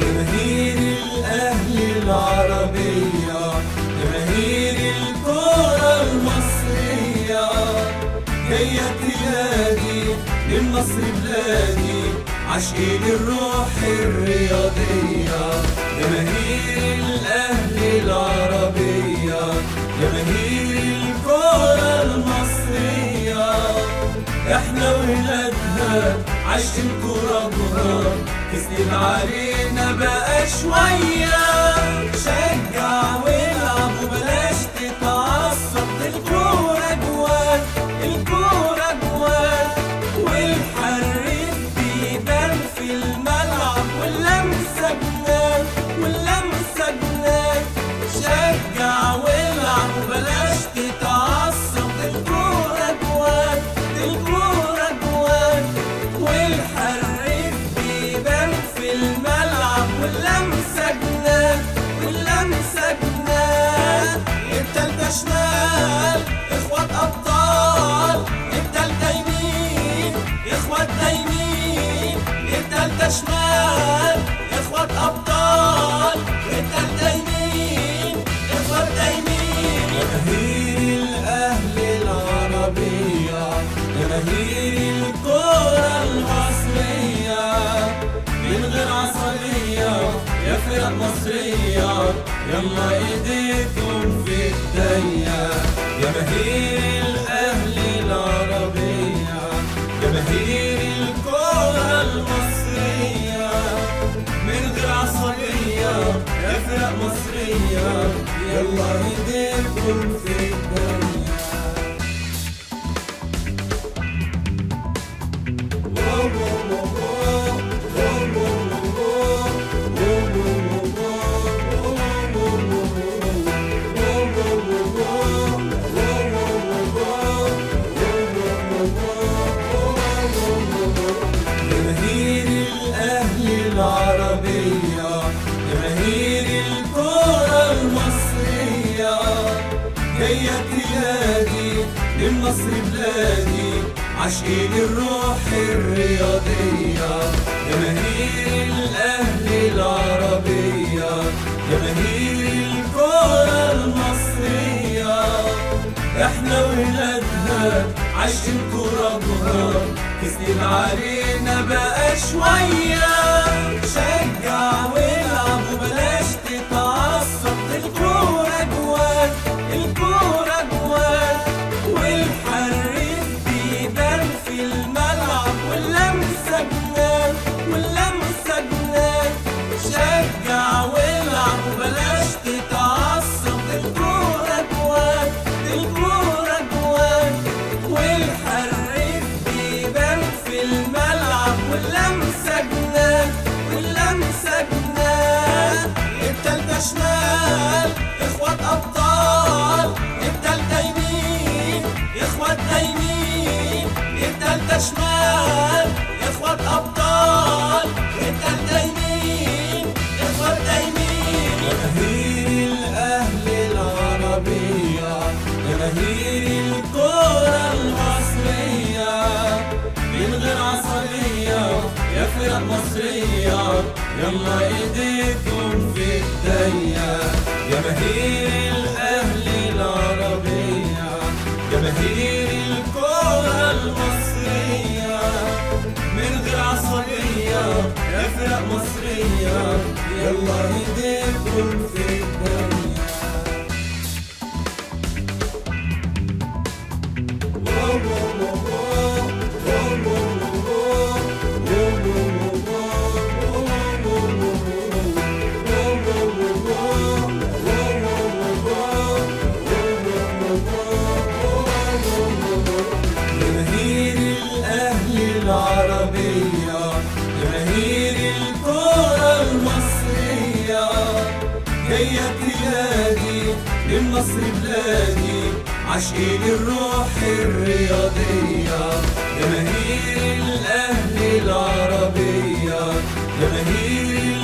جماهير الأهلي العربية، جماهير الكرة المصرية، هي بلادي للنصر بلادي، عاشقين الروح الرياضية. جماهير الأهلي العربية، جماهير الكرة المصرية، احنا ولادها عايشين ترابها، تسند علينا بقى شوية. شجع والعب وبلاش تتعصب، الكورة جوان الكورة جوان، والحريف بيبان في الملعب، واللمسة جنان واللمسة جنان. شجع والعب وبلاش تتعصب، الكورة جوان الكورة جوان، والحريف بيبان في الملعب، واللمسة جنان واللمسة جنان. التالتة شمال اخوات ابطال، التالتة يمين اخوات يمين، التالتة شمال اخوات ابطال، التالتة يمين اخوات يمين. جماهير الاهلي العربية، جماهير الكرة المصرية، من غير عصبية يا فرق مصرية، يلا ايديكم في ايديا. جماهير الاهلي العربية، جماهير الكرة المصرية، من غير عصبية يا فرق مصرية، يلا ايديكم في ايديا. جماهير الأهلي العربية، جماهير الكرة المصرية، هي بلادي للنصر بلادي، عاشقين الروح الرياضية. جماهير الأهلي العربية، جماهير الكرة المصرية، احنا ولادها عايشين ترابها، تسند علينا بقى شوية. شجع والعب وبلاش تتعصب، الكورة جوان الكورة جوان، والحريف بيبان في الملعب، واللمسة جنان واللمسة جنان. شجع والعب وبلاش تتعصب، الكورة جوان الكورة جوان، والحريف بيبان في الملعب، واللمسة جنان واللمسة جنان. التالتة شمال اخوات ابطال، التالتة يمين اخوات يمين، التالتة شمال اخوات ابطال، التالتة يمين اخوات يمين. جماهير الاهلي العربية، جماهير الكرة المصرية، من غير عصبية يا فرق مصرية، يلا ايديكم في ايديا. جماهير الاهلي العربية، جماهير الكرة المصرية، من غير عصبية يا فرق مصرية، يلا ايديكم في ايديا. جماهير الأهلي العربية، جماهير الكرة المصرية، هي بلادي للنصر بلادي، عاشقين الروح الرياضية. جماهير الأهلي العربية، جماهير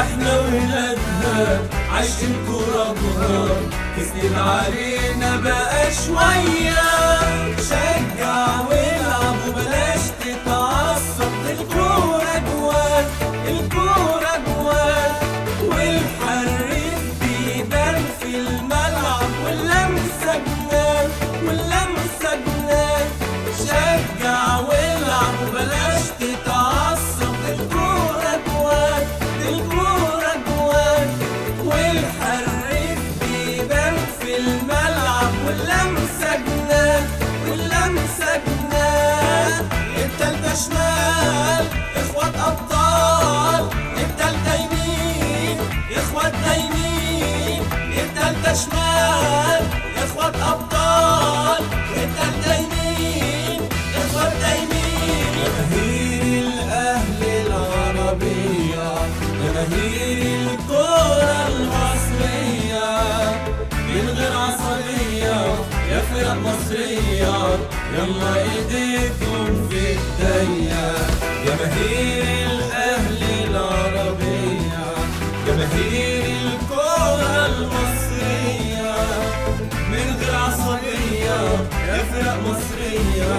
احنا ولادها عايشين كربها، كسب علينا بقى شوية. شجع والعب وبلاش تتعصب، الكورة جوان الكورة جوان، والحريف بيبان في الملعب، واللمسة جنان واللمسة جنان. شجع والعب وبلاش تتعصب، الكورة جوان الكورة جوان، والحريف بيبان في الملعب، واللمسة جنان واللمسة جنان. التالتة شمال اخوات ابطال، التالتة يمين اخوات يمين، التالتة شمال اخوات ابطال، التالتة يمين اخوات يمين. جماهير الاهلي العربية، جماهير الكرة المصرية، من غير عصبية يا فرق مصرية، يلا ايديكم في ايديا. جماهير الاهلي العربية، جماهير الكرة المصرية، من غير عصبية يا فرق مصرية،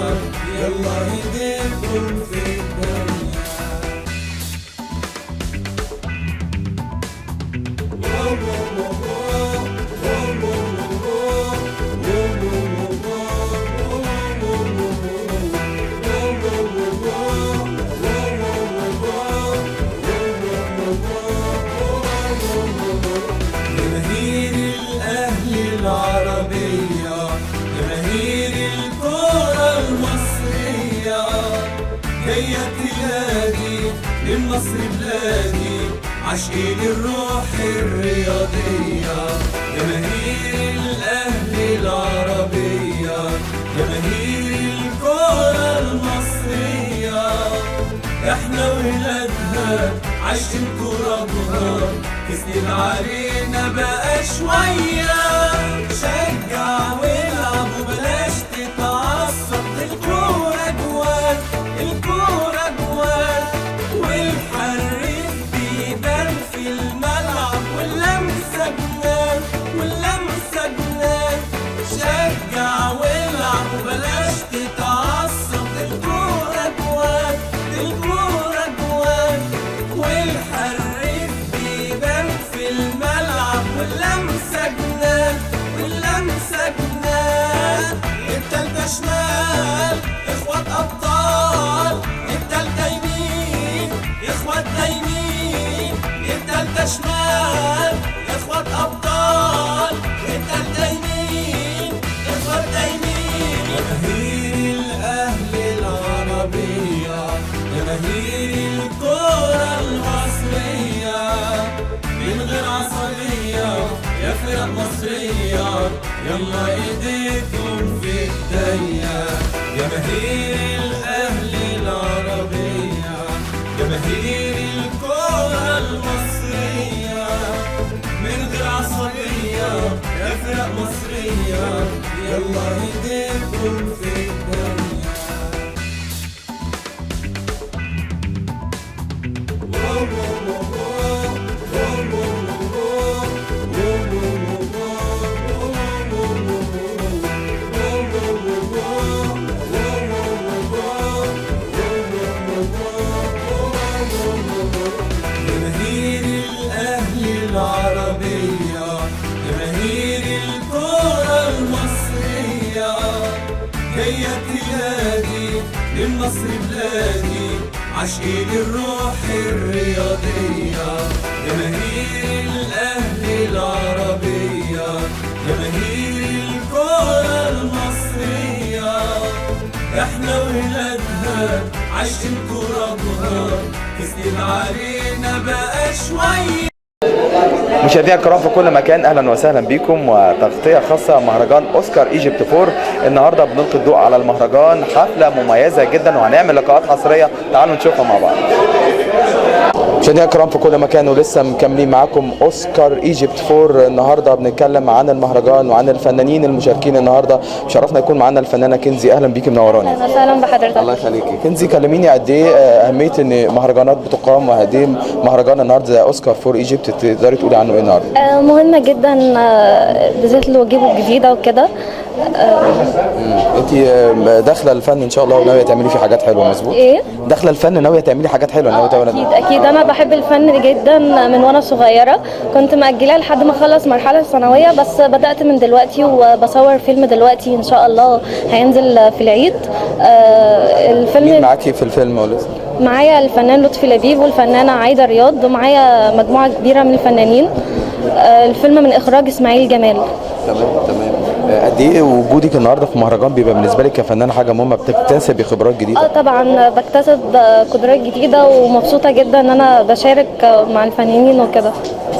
يلا ايديكم في ايديا. جماهير الأهلي العربية، جماهير الكرة المصرية، هي بلادي من مصر بلادي، عاشقين الروح الرياضية. جماهير الأهلي العربية، جماهير الكرة المصرية، احنا ولادها عايشين كربها، كسب علينا بقى شوية. شجع والعب وبلاش تتعصب، الكورة جوان الكورة جوان، والحريف بيبان في الملعب، واللمسة جنان واللمسة جنان. شجع والعب وبلاش تتعصب، الكورة جوان الكورة جوان، والحريف بيبان في الملعب، واللمسة جنان واللمسة جنان. التالتة شمال اخوات ابطال، التالتة يمين اخوات يمين، التالتة شمال اخوات ابطال، التالتة يمين اخوات يمين. جماهير الاهلي العربية، جماهير الكرة المصرية، من غير عصبية يا فرق مصرية، يلا ايديكم في ايديا. جماهير الاهلي العربية، جماهير الكرة المصرية، من غير عصبية يا فرق مصرية، يلا ايديكم في ايديا. جماهير الأهلي العربية، جماهير الكرة المصرية، هي بلادي من مصر بلادي، عاشقين الروح الرياضية. جماهير الأهلي العربية، جماهير الكرة المصرية، احنا ولادها عايشين كربها، كسب علينا بقى شوية. مشاهدينا الكرام في كل مكان، اهلا وسهلا بكم وتغطيه خاصه مهرجان اوسكار ايجيبت فور. النهارده بنلقي الضوء على المهرجان، حفله مميزه جدا وهنعمل لقاءات حصريه، تعالوا نشوفها مع بعض. مشاهدينا الكرام في كل مكان ولسه مكملين معاكم اوسكار ايجيبت 4. النهارده بنتكلم عن المهرجان وعن الفنانين المشاركين. النهارده شرفنا يكون معانا الفنانه كنزي. اهلا بيكي، منوراني. اهلا وسهلا بحضرتك. الله يخليكي. كنزي، كلميني قد ايه اهميه ان مهرجانات بتقام، وقد ايه مهرجان النهارده زي اوسكار 4 ايجيبت تقدري تقولي عنه ايه النهارده؟ مهمه جدا، بالذات الوجوه الجديده وكده. انت داخله الفن ان شاء الله وناويه تعملي فيه حاجات حلوه، مظبوط؟ ايه؟ داخله الفن ناويه تعملي حاجات حلوه، ناويه اكيد اكيد. انا بحب الفن جدا من وانا صغيره، كنت مأجلاه لحد ما اخلص مرحله ثانويه، بس بدأت من دلوقتي وبصور فيلم دلوقتي ان شاء الله هينزل في العيد. الفيلم مين معاكي في الفيلم ولسه؟ معايا الفنان لطفي لبيب والفنانه عايده رياض، ومعايا مجموعه كبيره من الفنانين. الفيلم من اخراج اسماعيل جمال. تمام. قد ايه وجودك النهارده في مهرجان بيبقى بالنسبه لك كفنانه حاجه مهمه، بتكتسبي خبرات جديده؟ طبعا بكتسب قدرات جديده ومبسوطه جدا ان انا بشارك مع الفنانين وكده.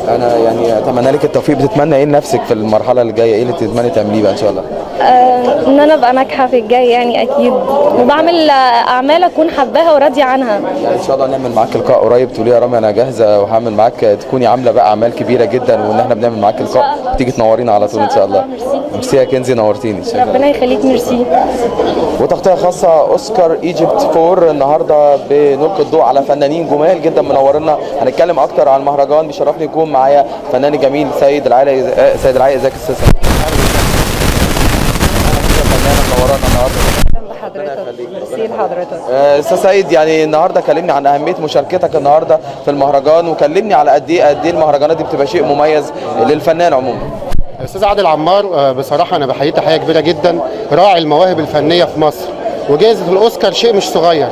انا يعني اتمنى لك التوفيق. بتتمنى ايه لنفسك في المرحله اللي جايه؟ ايه اللي تتمنى تعمليه بقى ان شاء الله؟ ان انا ابقى ناجحه في الجاي يعني اكيد، وبعمل اعمال اكون حباها وراضيه عنها. يعني ان شاء الله نعمل معاك لقاء قريب تقولي يا رامي انا جاهزه وهعمل معاك، تكوني عامله بقى اعمال كبيره جدا، وان احنا بنعمل معاك لقاء تيجي تنورينا على طول ان شاء الله. ميرسي يا كنزي، نورتيني. ربنا يخليك. ميرسي. وتغطيه خاصه اوسكار ايجيبت 4. النهارده بنلقي الضوء على فنانين جمال جدا منورنا. هنتكلم اكتر عن المهرجان. بيشرفني يكون معايا فنان جميل سيد العائله. ازيك يا استاذ سيد؟ ميرسي لحضرتك. استاذ سيد، يعني النهارده كلمني عن اهميه مشاركتك النهارده في المهرجان، وكلمني على قد ايه المهرجانات دي بتبقى شيء مميز للفنان عموما. استاذ عادل عمار، بصراحه انا بحييه تحيه كبيره جدا، راعي المواهب الفنيه في مصر، وجائزه الاوسكار شيء مش صغير،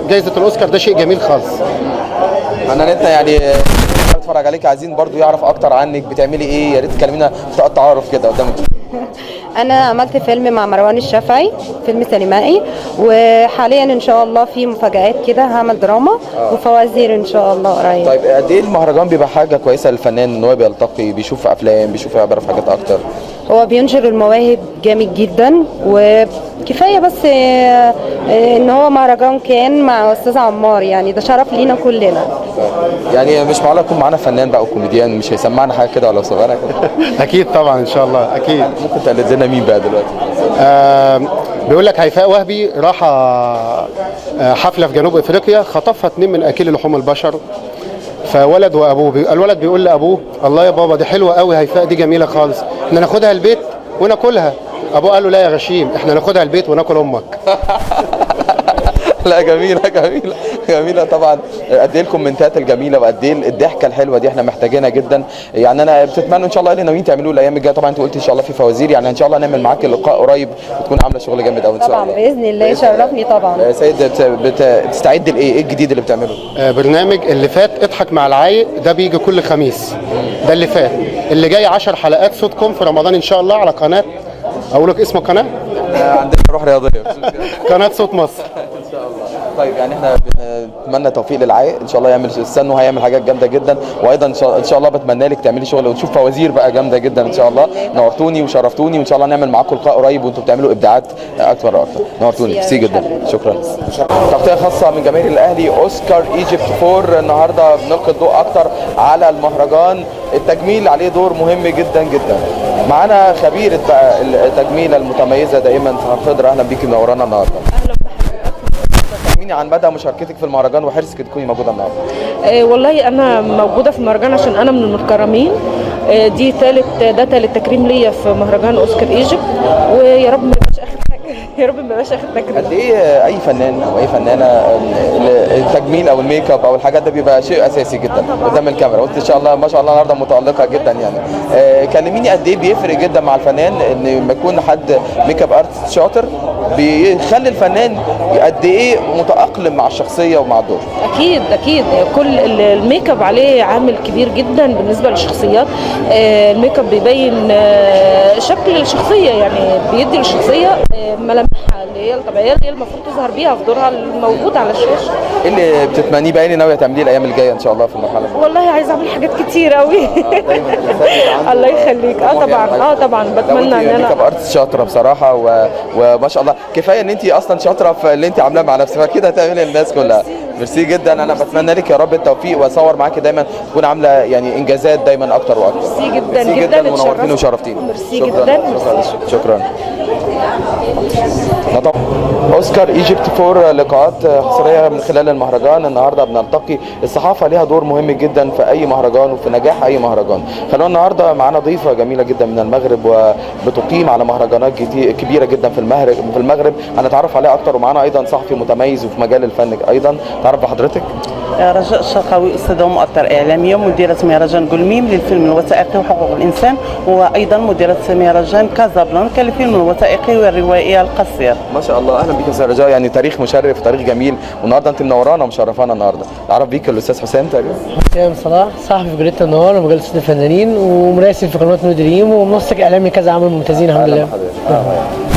جائزه الاوسكار ده شيء جميل خالص. فنانتنا يعني بتفرج عليك عايزين برضو يعرف اكتر عنك، بتعملي ايه؟ يا ريت تكلمينا في تعارف كده قدامك. انا عملت فيلم مع مروان الشافعي، فيلم سينمائي، وحاليا ان شاء الله في مفاجآت كده، هعمل دراما وفوازير ان شاء الله قريب. طيب قد ايه المهرجان بيبقى حاجه كويسه للفنان ان هو بيلتقي، بيشوف افلام، بيشوف يعرف حاجات اكتر؟ هو بينشر المواهب جامد جدا، وكفايه بس ان هو مهرجان كان مع استاذ عمار، يعني ده شرف لينا كلنا. يعني مش معقول يكون معانا فنان بقى وكوميديان مش هيسمعنا حاجه كده ولا صغيره كده؟ اكيد طبعا ان شاء الله اكيد. ممكن تقلد لنا مين بقى دلوقتي؟ بيقول لك هيفاء وهبي راح حفله في جنوب افريقيا، خطفها 2 من اكل لحوم البشر، فولد وابوه الولد بيقول لابوه الله يا بابا دي حلوه قوي هيفاء، دي جميله خالص، احنا ناخدها البيت وناكلها. ابوه قال له لا يا غشيم، احنا ناخدها البيت وناكل امك. لا جميله جميله جميله طبعا. قد ايه الكومنتات الجميله وقد ايه الضحكه الحلوه دي احنا محتاجينها جدا. يعني انا بتتمنى ان شاء الله اللي ناويين تعملوه الايام الجايه. طبعا انت قلت ان شاء الله في فوازير، يعني ان شاء الله نعمل معاك لقاء قريب وتكون عامله شغل جامد قوي ان شاء الله. طبعا باذن الله يشرفني طبعا. سيد بتستعد لايه؟ ايه الجديد اللي بتعمله؟ برنامج اللي فات اضحك مع العايق ده بيجي كل خميس، ده اللي فات. اللي جاي 10 حلقات صوتكم في رمضان ان شاء الله على قناه، اقول لك اسم القناه؟ عندنا روح رياضيه. قناه صوت مصر. ان شاء الله. طيب يعني احنا بنتمنى توفيق للعايق ان شاء الله، يعمل السن وهيعمل حاجات جامده جدا، وايضا ان شاء الله بتمنى لك تعملي شغل وتشوف فوازير بقى جامده جدا ان شاء الله. نورتوني وشرفتوني، وان شاء الله نعمل معاكم لقاء قريب وانتم بتعملوا ابداعات اكتر واكتر. نورتوني. ميرسي جدا. شكرا. تغطيه خاصه من جماهير الاهلي اوسكار ايجيبت 4. النهارده بنلقي الضوء اكتر على المهرجان. التجميل عليه دور مهم جدا جدا. معانا خبيره بقى التجميله المتميزه دائما سهر خضر. اهلا بيكي، منورانا النهارده. عن مدى مشاركتك في المهرجان وحرصك تكوني موجوده النهارده. والله انا موجوده في المهرجان عشان انا من المكرمين. ده ثالث تكريم ليا في مهرجان اوسكار ايجيبت، ويا رب ما يبقاش اخر حاجه. يا رب ما يبقاش اخر تكريم. قد ايه اي فنان او اي فنانه التجميل او الميك اب او الحاجات ده بيبقى شيء اساسي جدا قدام الكاميرا، وانت ان شاء الله ما شاء الله النهارده متالقه جدا يعني. كلميني قد ايه بيفرق جدا مع الفنان ان لما يكون حد ميك اب ارتست شاطر بيخلي الفنان قد ايه متاقلم مع الشخصيه ومع الدور؟ اكيد اكيد. كل الميك اب عليه عامل كبير جدا بالنسبه للشخصيات. الميك اب بيبين شكل الشخصيه، يعني بيدي للشخصيه ملامحها اللي هي الطبيعيه اللي هي المفروض تظهر بيها في دورها الموجود على الشاشه. ايه اللي بتتمنيه بقى، ايه اللي ناويه تعمليه الايام الجايه ان شاء الله في المرحله؟ والله عايزه اعمل حاجات كتير قوي. الله يخليك. طبعا بتمنى ان ميك اب انا ارتست شاطره بصراحه وما شاء الله كفايه ان انت اصلا شاطره في اللي انت عاملاه مع نفسك، فكده هتعملي للناس كلها. ميرسي جدا، انا بتمنى لك يا رب التوفيق واصور معاكي دايما تكون عامله يعني انجازات دايما اكتر واكتر. ميرسي جدا ميرسي جدا، ونورتيني وشرفتيني. ميرسي شكرا جدا. شكرا. اوسكار ايجيبت فور لقاءات حصريه من خلال المهرجان. النهارده بنلتقي، الصحافه ليها دور مهم جدا في اي مهرجان وفي نجاح اي مهرجان. خلونا النهارده معانا ضيفه جميله جدا من المغرب وبتقيم على مهرجانات كبيره جدا في المغرب هنتعرف عليها اكتر، ومعانا ايضا صحفي متميز وفي مجال الفن ايضا. تعرف بحضرتك؟ رجاء الشرقاوي، أستاذة ومؤطر إعلامية، مديرة مهرجان قلميم للفيلم الوثائقي وحقوق الإنسان، وأيضا مديرة مهرجان كازابلانكا للفيلم الوثائقي والروائي القصير. ما شاء الله، اهلا بيك يا استاذ رجاء، يعني تاريخ مشرف وتاريخ جميل، والنهارده انت منورانا ومشرفانا النهارده. تعرف بيك الاستاذ حسام تقريبا؟ حسام صلاح، صحفي في جريدة النهار ومجلة صوت الفنانين ومراسل في قناة نور دريم ومنسق اعلامي كذا عمل ممتازين الحمد لله.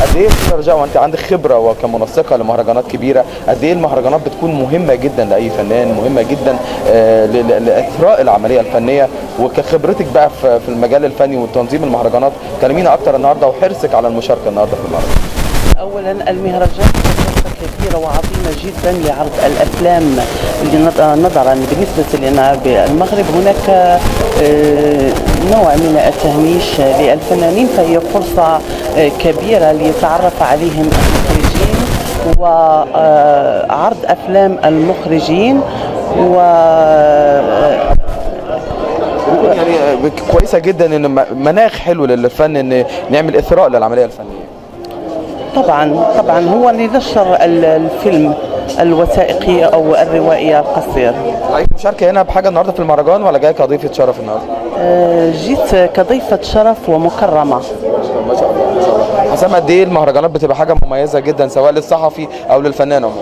قد ايه استاذ رجاء وانت عندك خبره وكمنسقه لمهرجانات كبيره، قد ايه المهرجانات بتكون مهمه جدا لاي فنان، مهمه جدا لاثراء العمليه الفنيه، وكخبرتك بقى في المجال الفني وتنظيم المهرجانات، كلمينا اكتر النهارده وحرصك على المشاركه النهارده في المهرجان. أولا المهرجان كبيرة وعظيمة جدا لعرض الأفلام نظرا بالنسبة لنا بالمغرب هناك نوع من التهميش للفنانين، فهي فرصة كبيرة ليتعرف عليهم المخرجين وعرض أفلام المخرجين يعني كويسه جدا ان مناخ حلو للفن ان نعمل اثراء للعمليه الفنيه. طبعا هو اللي نشر الفيلم الوثائقي او الروائي القصير. عليك مشاركه هنا بحاجه النهارده في المهرجان ولا جاي كضيفه شرف النهارده؟ جيت كضيفة شرف ومكرمة. ما شاء الله ما شاء الله. حسام، قد ايه المهرجانات بتبقى حاجه مميزه جدا سواء للصحفي او للفنان عموما؟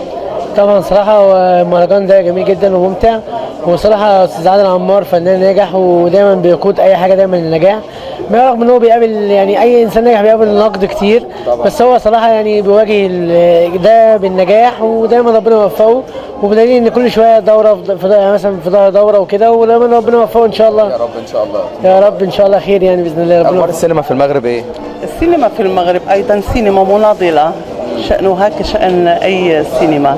طبعا صراحة المهرجان ده جميل جدا وممتع، وصراحة أستاذ عادل عمار فنان ناجح ودايما بيقود أي حاجة دايما للنجاح، رغم إن هو بيقابل يعني أي إنسان ناجح بيقابل نقد كتير طبعا. بس هو صراحة يعني بيواجه ده بالنجاح ودايما ربنا يوفقه، وبدليل إن كل شوية دورة في مثلا في ظهر دورة وكده، ودايما ربنا يوفقه إن شاء الله. يا رب إن شاء الله. يا رب إن شاء الله خير يعني بإذن الله. أخبار السينما في المغرب إيه؟ السينما في المغرب أيضا سينما مناضلة، شأنها كشأن أي سينما،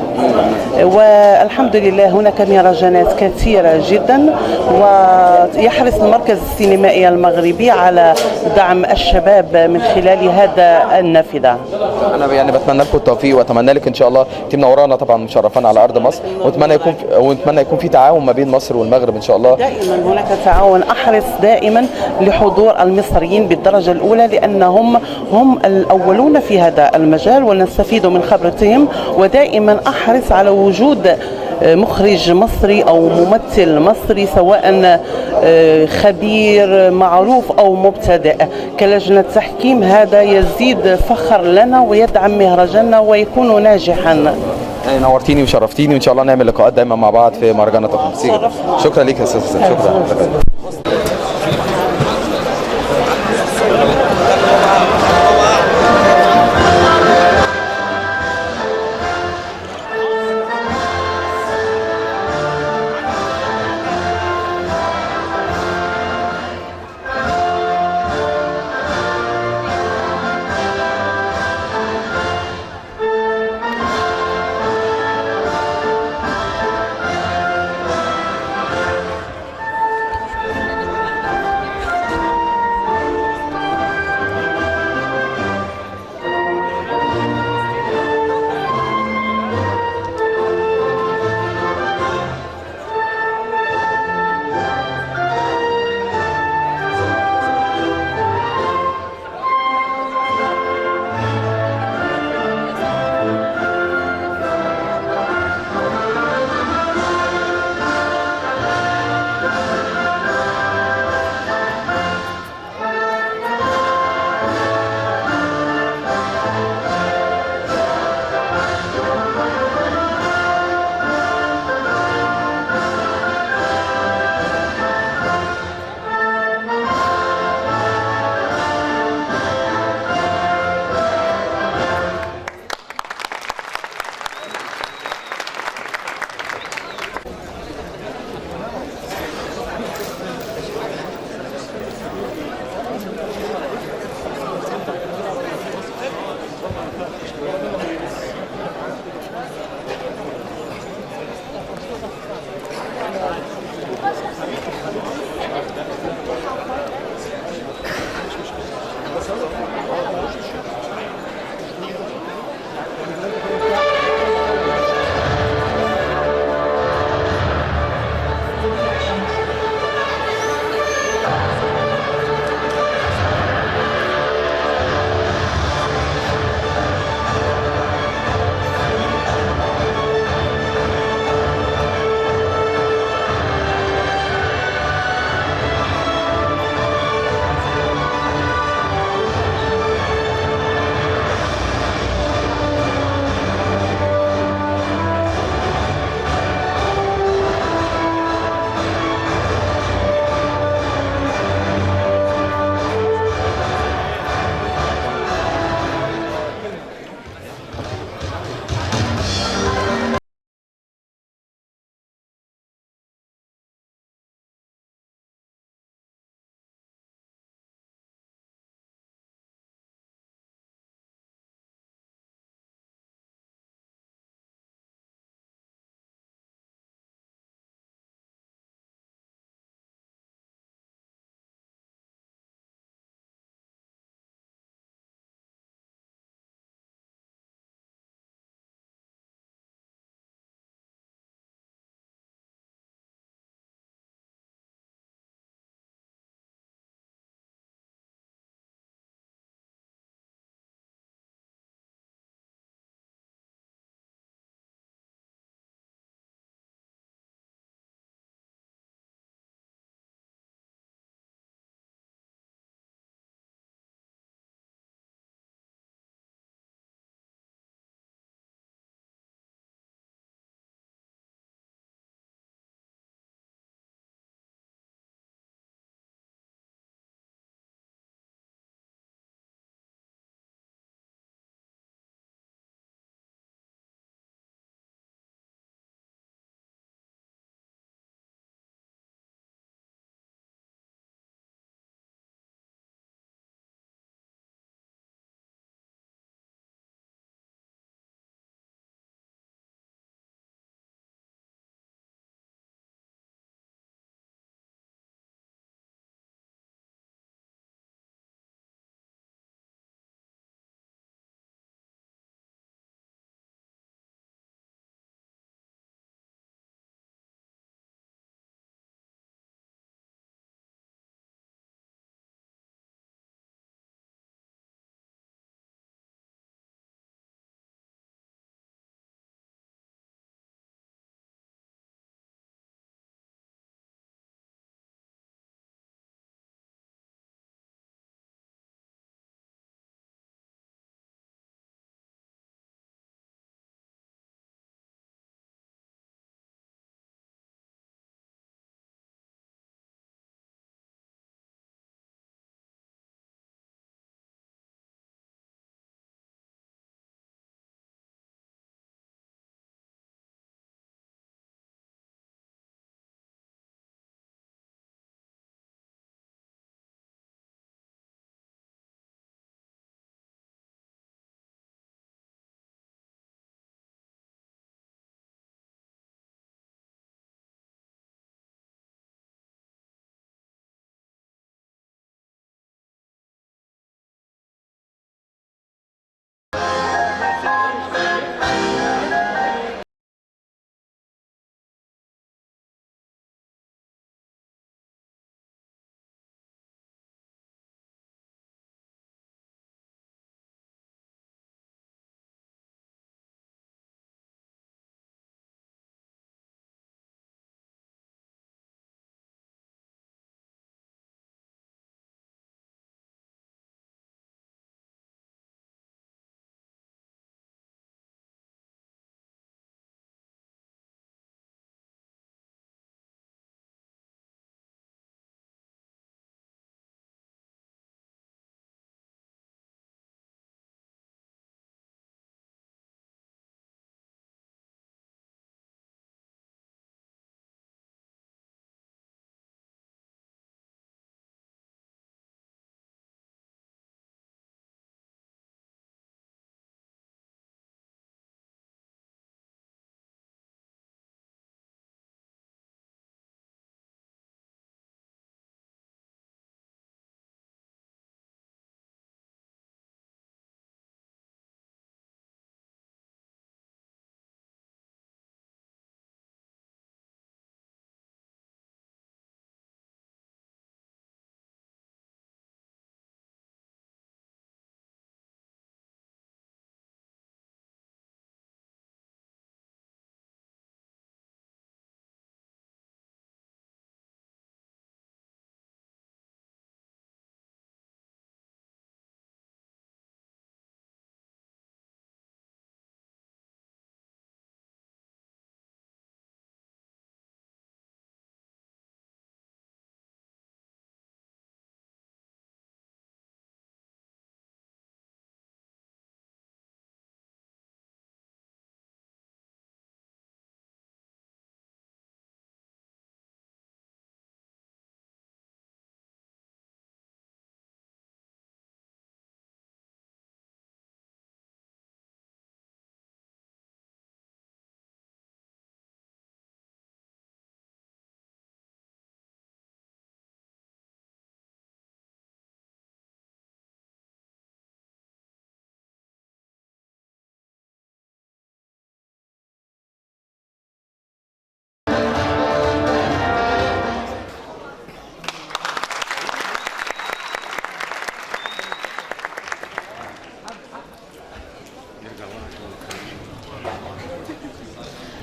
والحمد لله هناك مهرجانات كثيرة جدا، ويحرص المركز السينمائي المغربي على دعم الشباب من خلال هذا النافذة. أنا يعني بتمنى لكم التوفيق وأتمنى لك إن شاء الله، أنت منورانا طبعا مشرفانا على أرض مصر، ونتمنى يكون في تعاون ما بين مصر والمغرب إن شاء الله. دائما هناك تعاون، أحرص دائما لحضور المصريين بالدرجة الأولى لأنهم هم الأولون في هذا المجال ونستفيد من خبرتهم، ودائما أحرص على وجود مخرج مصري أو ممثل مصري سواء خبير معروف أو مبتدئ كلجنة تحكيم. هذا يزيد فخر لنا ويدعم مهرجاننا ويكون ناجحا. نورتيني وشرفتيني، وإن شاء الله نعمل لقاءات دايما مع بعض في مهرجانات التنسيق. شكرا لك يا أستاذ حسام. شكرا.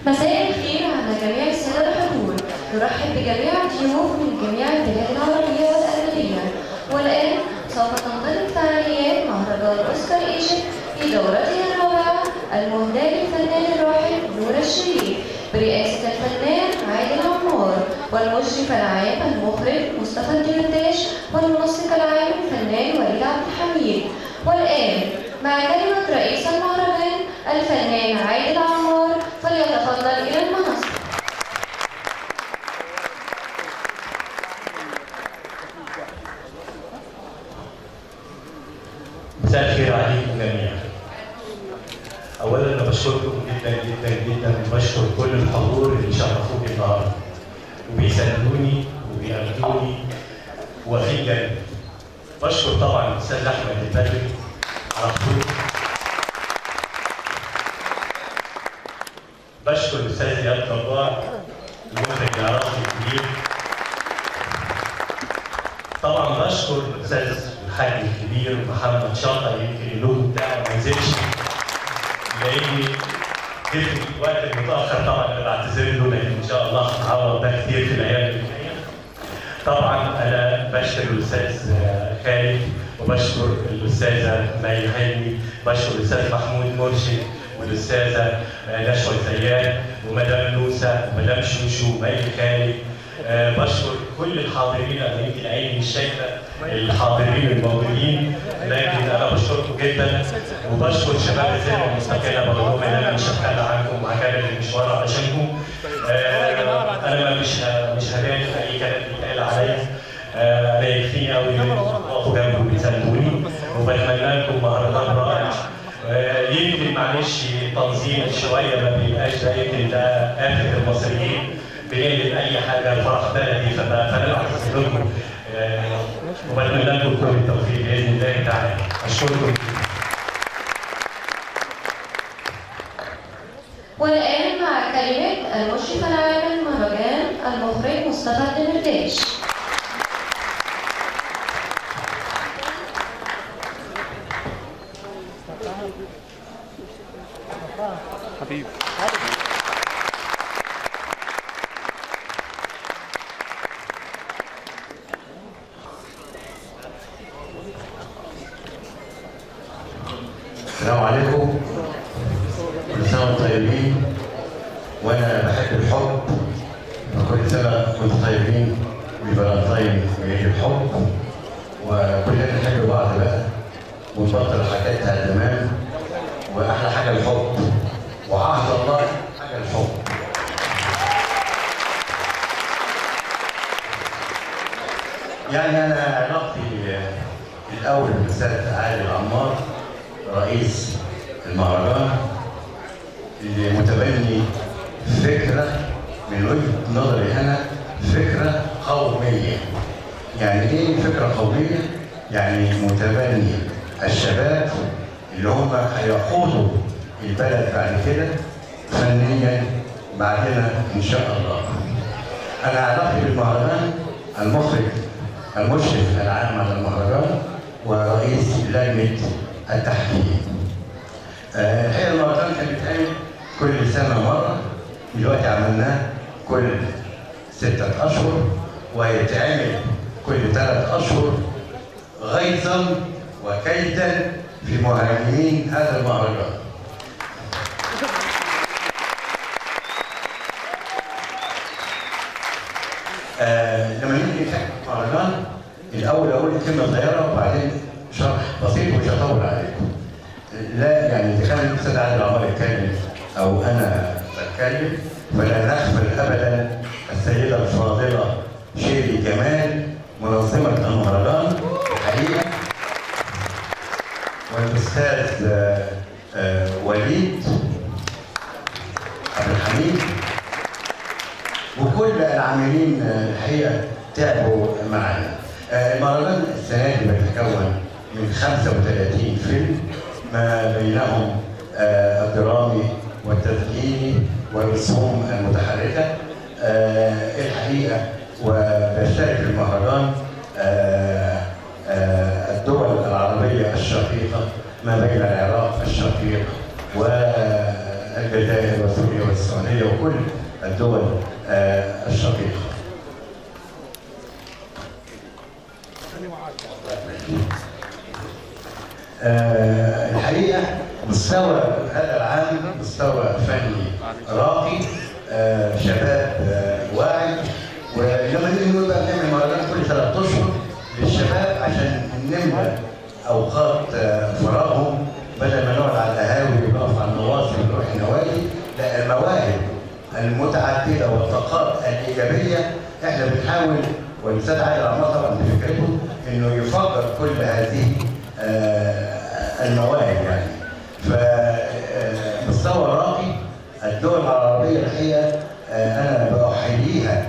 مساء الخير على جميع السادة الحضور. نرحب بجميع الضيوف من جميع البلاد العربية والأجنبية. والآن سوف تنطلق فعاليات مهرجان أوسكار ايجيبت في دورته الرابعة المهداة للفنان الراحل نور الشريف برئاسة الفنان عادل عمار، والمشرف العام المخرج مصطفى الدرداش، والمنسق العام الفنان وليد عبد الحميد. والآن مع كلمة رئيس المهرجان الفنان عادل عمار، فليتفضل إلى المنصة. مساء الخير عليكم جميعا. اولا انا بشكركم جدا جدا جدا، وبشكر كل الحضور اللي شرفوني النهارده وبيساندوني وبيقابلوني واقفين جنبي. بشكر طبعا الاستاذ احمد البدري على حضوره. بشكر الاستاذ اياد طباع المخرج العراقي الكبير. طبعا بشكر الاستاذ الحاج الكبير محمد شاطر، يمكن اللوجو بتاعه ما نزلش لاني جيت في الوقت المتاخر. طبعا انا بعتذر له، لان ان شاء الله هنعوض ده كتير في الايام اللي جايه. طبعا انا بشكر الاستاذ خالد، وبشكر الاستاذه مي حلمي، بشكر الاستاذ محمود مرشد، والاستاذه نشوى زياد، ومدام نوسه، ومدام شوشو، ومي خالد. بشكر كل الحاضرين. انا يمكن عيني مش شايفه الحاضرين الموجودين، لكن انا بشكركم جدا. وبشكر شباب الفرقه المستقله، بقول لهم ان انا مش هتخلى عنكم وهكمل المشوار علشانكم. انا مش هبالي في اي كلام بيتقال عليا. انا يكفيني قوي تقفوا جنبي وبتساندوني، وبتمنى لكم مهرجان رائع. يمكن معلش تنظيم شويه ما بيبقاش ده، يمكن ده آفة المصريين، بنقلب اي حاجه فرح بلدي، فانا بعتذر لكم وبتمنى لكم كل التوفيق باذن الله تعالى. اشكركم. والآن مع كلمة المشرف العام للمهرجان المخرج مصطفى الدرداش. حبيبي السلام عليكم، كل سنة وانتم طيبين. وأنا بحب الحب، وكل سنة وانتم طيبين بفالنتاين وعيد الحب، وكلنا نحب بعض بقى ونبطل الحاجات بتاعت زمان. وأحلى حاجة الحب، وعهد الله حاجة الحب. يعني أنا علاقتي الأول بالأستاذ عادل عمار رئيس المهرجان، اللي متبني فكرة من وجهة نظري أنا فكرة قومية. يعني إيه فكرة قومية؟ يعني متبني الشباب اللي هم هيقودوا البلد بعد كده فنيا بعدنا إن شاء الله. أنا علاقتي بالمهرجان المشرف العام على المهرجان ورئيس لجنة التحكيم. الحقيقة المهرجان كان بيتعمل كل سنة مرة، دلوقتي عملناه كل 6 أشهر، ويتعمل كل 3 أشهر غيظا وكيدا في مهاجمين هذا المهرجان. لما نيجي نحكي المهرجان الأول أقول كلمة صغيرة وبعدين شرح بسيط ومش هطول عليكم. لا يعني إذا كان الأستاذ عادل عمار يتكلم أو أنا بتكلم فلا نغفل أبدا السيدة الفاضلة شيري جمال منظمة المهرجان الحقيقة، والأستاذ وليد عبد الحميد، وكل العاملين الحقيقة تعبوا معنا. المهرجان السنة دي بيتكون من 35 فيلم، ما بينهم الدرامي والتسجيلي والرسوم المتحركة الحقيقة. وبيشترك في المهرجان الدول العربية الشقيقة ما بين العراق الشقيق والجزائر الجزائر وسوريا والسعوديه وكل الدول الشقيقه. الحقيقه مستوى هذا العام مستوى فني راقي، شباب واعي، ولما نيجي نقول بقى بنعمل مهرجان كل 3 اشهر للشباب عشان نملى اوقات فراغهم، بدل ما نقعد على القهاوي ونقف على النواصي ونروح النوادي. لا، المواهب المتعدده والطاقات الايجابيه احنا بنحاول، والاستاذ عادل عمار طبعا بفكرته انه يفجر كل هذه المواهب يعني. فمستوى راقي. الدول العربيه الحقيقه انا بأحييها